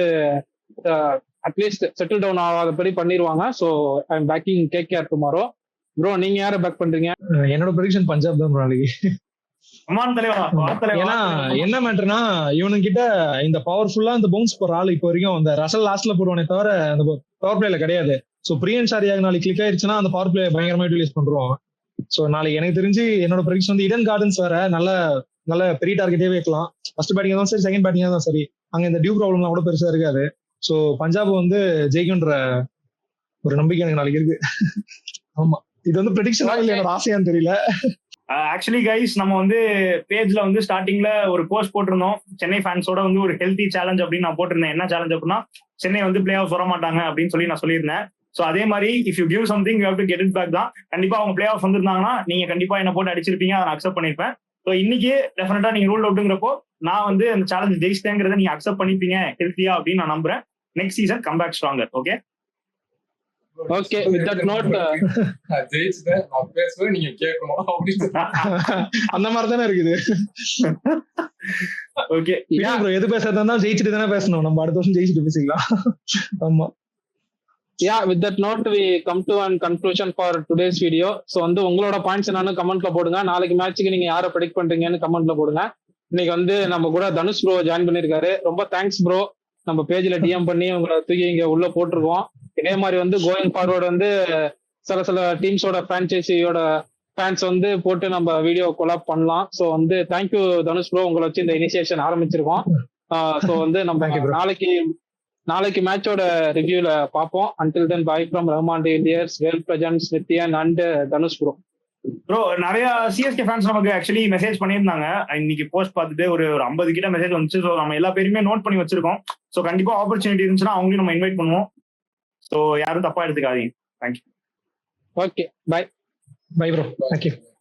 அட்லீஸ்ட் செட்டில் டவுன் ஆகாதபடி பண்ணிடுவாங்க. So I am backing KKR tomorrow. Bro நீங்க யாரை பேக் பண்றீங்க? என்னோட ப்ரெடிக்ஷன் பஞ்சாப் தான் நாளைக்கு. ஏன்னா என்ன மேட்டர்னா இவனுங்கிட்ட இந்த பவர்ஃபுல்லா இந்த பவுன்ஸ் போற ஆள் இப்போ வரைக்கும் அந்த ரசல் லாஸ்ட்ல போடுவானே தவிர அந்த பவர் பிளேல கிடையாது. ஸோ பிரியன் சாரியாக நாளைக்கு கிளிக் ஆயிடுச்சுன்னா அந்த பவர் பிளே பயங்கரமா யூட்டிலைஸ் பண்றோம். ஸோ நாளைக்கு எனக்கு தெரிஞ்சு என்னோட ப்ரெடிக்ஷன் வந்து ஈடன் கார்டன்ஸ் வேற நல்ல பெரிய டார்கெட்டே வைக்கலாம். ஃபர்ஸ்ட் பேட்டிங் தான் சரி, செகண்ட் பேட்டிங் தான் சரி, அங்க இந்த டியூ ப்ராப்ளம்லாம் கூட பெருசா இருக்காது. ஸோ பஞ்சாப் வந்து ஜெயிக்குன்ற ஒரு நம்பிக்கை எனக்கு நாளைக்கு இருக்கு. ஆமா, இது வந்து ப்ரெடிக்ஷனா இல்ல என்னோட ஆசையான்னு தெரியல. ஆக்சுவலி கைஸ் நம்ம வந்து பேஜ்ல வந்து ஸ்டார்டிங்ல ஒரு போஸ்ட் போட்டிருந்தோம், சென்னை ஃபேன்ஸோட வந்து ஒரு ஹெல்த்தி சேலஞ்ச் அப்படின்னு நான் போட்டிருந்தேன். என்ன சேலஞ்ச் அப்படின்னா சென்னை வந்து பிளே ஆஃப் வர மாட்டாங்க அப்படின்னு சொல்லி நான் சொல்லியிருந்தேன். ஸோ அதே மாதிரி if you give something you have to get it back தான். கண்டிப்பா அவங்க பிளே ஆஃப் வந்திருந்தாங்கன்னா நீங்க கண்டிப்பா என்ன போட்டு அடிச்சிருப்பீங்க, அதை நான் அக்செப்ட் பண்ணிருப்பேன். ஸோ இன்னைக்கு டெஃபினட்டா நீங்க ரூல் அவுட்டுங்கிறப்போ நான் வந்து அந்த சேலஞ்ச் ஜெயிச்சிட்டேங்கிறத நீங்க அக்செப்ட் பண்ணிப்பீங்க ஹெல்த்தியா அப்படின்னு நான் நம்புறேன். Next season come back stronger. Okay okay, with that note ஜெயிச்சுட்டேன் நான் பேசுவேன், நீங்க கேட்கணும் அப்படின்னு அந்த மாதிரி தானே இருக்குது. ஓகே ப்ரோ, எது பேசுறதா இருந்தாலும் ஜெயிச்சுட்டு தானே பேசணும். நம்ம அடுத்த வருஷம் ஜெயிச்சுட்டு பேசிக்கலாம். ஆமா. with that note we come to an conclusion for today's video. So வந்து உங்களோட பாயிண்ட்ஸ் என்னன்னு கமெண்ட்ல போடுங்க. நாளைக்கு மேட்ச்சுக்கு நீங்க யாரை ப்ரெடிக்ட் பண்றீங்கன்னு கமெண்ட்ல போடுங்க. இன்னைக்கு வந்து நம்ம கூட தனுஷ் ப்ரோ ஜாயின் பண்ணிருக்காரு. ரொம்ப தேங்க்ஸ் ப்ரோ. நம்ம பேஜ்ல டிஎம் பண்ணி உங்களை தூக்கி இங்க உள்ள போட்டிருக்கோம். இதே மாதிரி வந்து கோயிங் ஃபார்வர்டு வந்து சில டீம்ஸோட பிரான்ச்சைசியோட ஃபேன்ஸ் வந்து போட்டு நம்ம வீடியோ கொலாப் பண்ணலாம். ஸோ வந்து தேங்க்யூ தனுஷ் ப்ரோ, உங்களை வச்சு இந்த இனிஷியேஷன் ஆரம்பிச்சிருக்கோம். ஸோ வந்து நம்ம நாளைக்கு மேட்சோட ரிவ்யூல பார்ப்போம். Until then bye from Rahman Indians, Vel பிரஜன்ஸ், Nithyan and Dhanush bro. Bro நிறைய சிஎஸ்கே ஃபேன்ஸ் நமக்கு ஆக்சுவலி மெசேஜ் பண்ணியிருந்தாங்க. இன்னைக்கு போஸ்ட் பார்த்துட்டு ஒரு 50 கிட்ட மெசேஜ் வந்துச்சு. ஸோ நம்ம எல்லா பேருமே நோட் பண்ணி வச்சிருக்கோம். ஸோ கண்டிப்பா ஆப்பர்ச்சுனிட்டி இருந்துச்சுன்னா அவங்களையும் நம்ம இன்வைட் பண்ணுவோம். ஸோ யாரும் தப்பா எடுத்துக்காதீங்க. Thank you. Okay, bye bro. Thank you.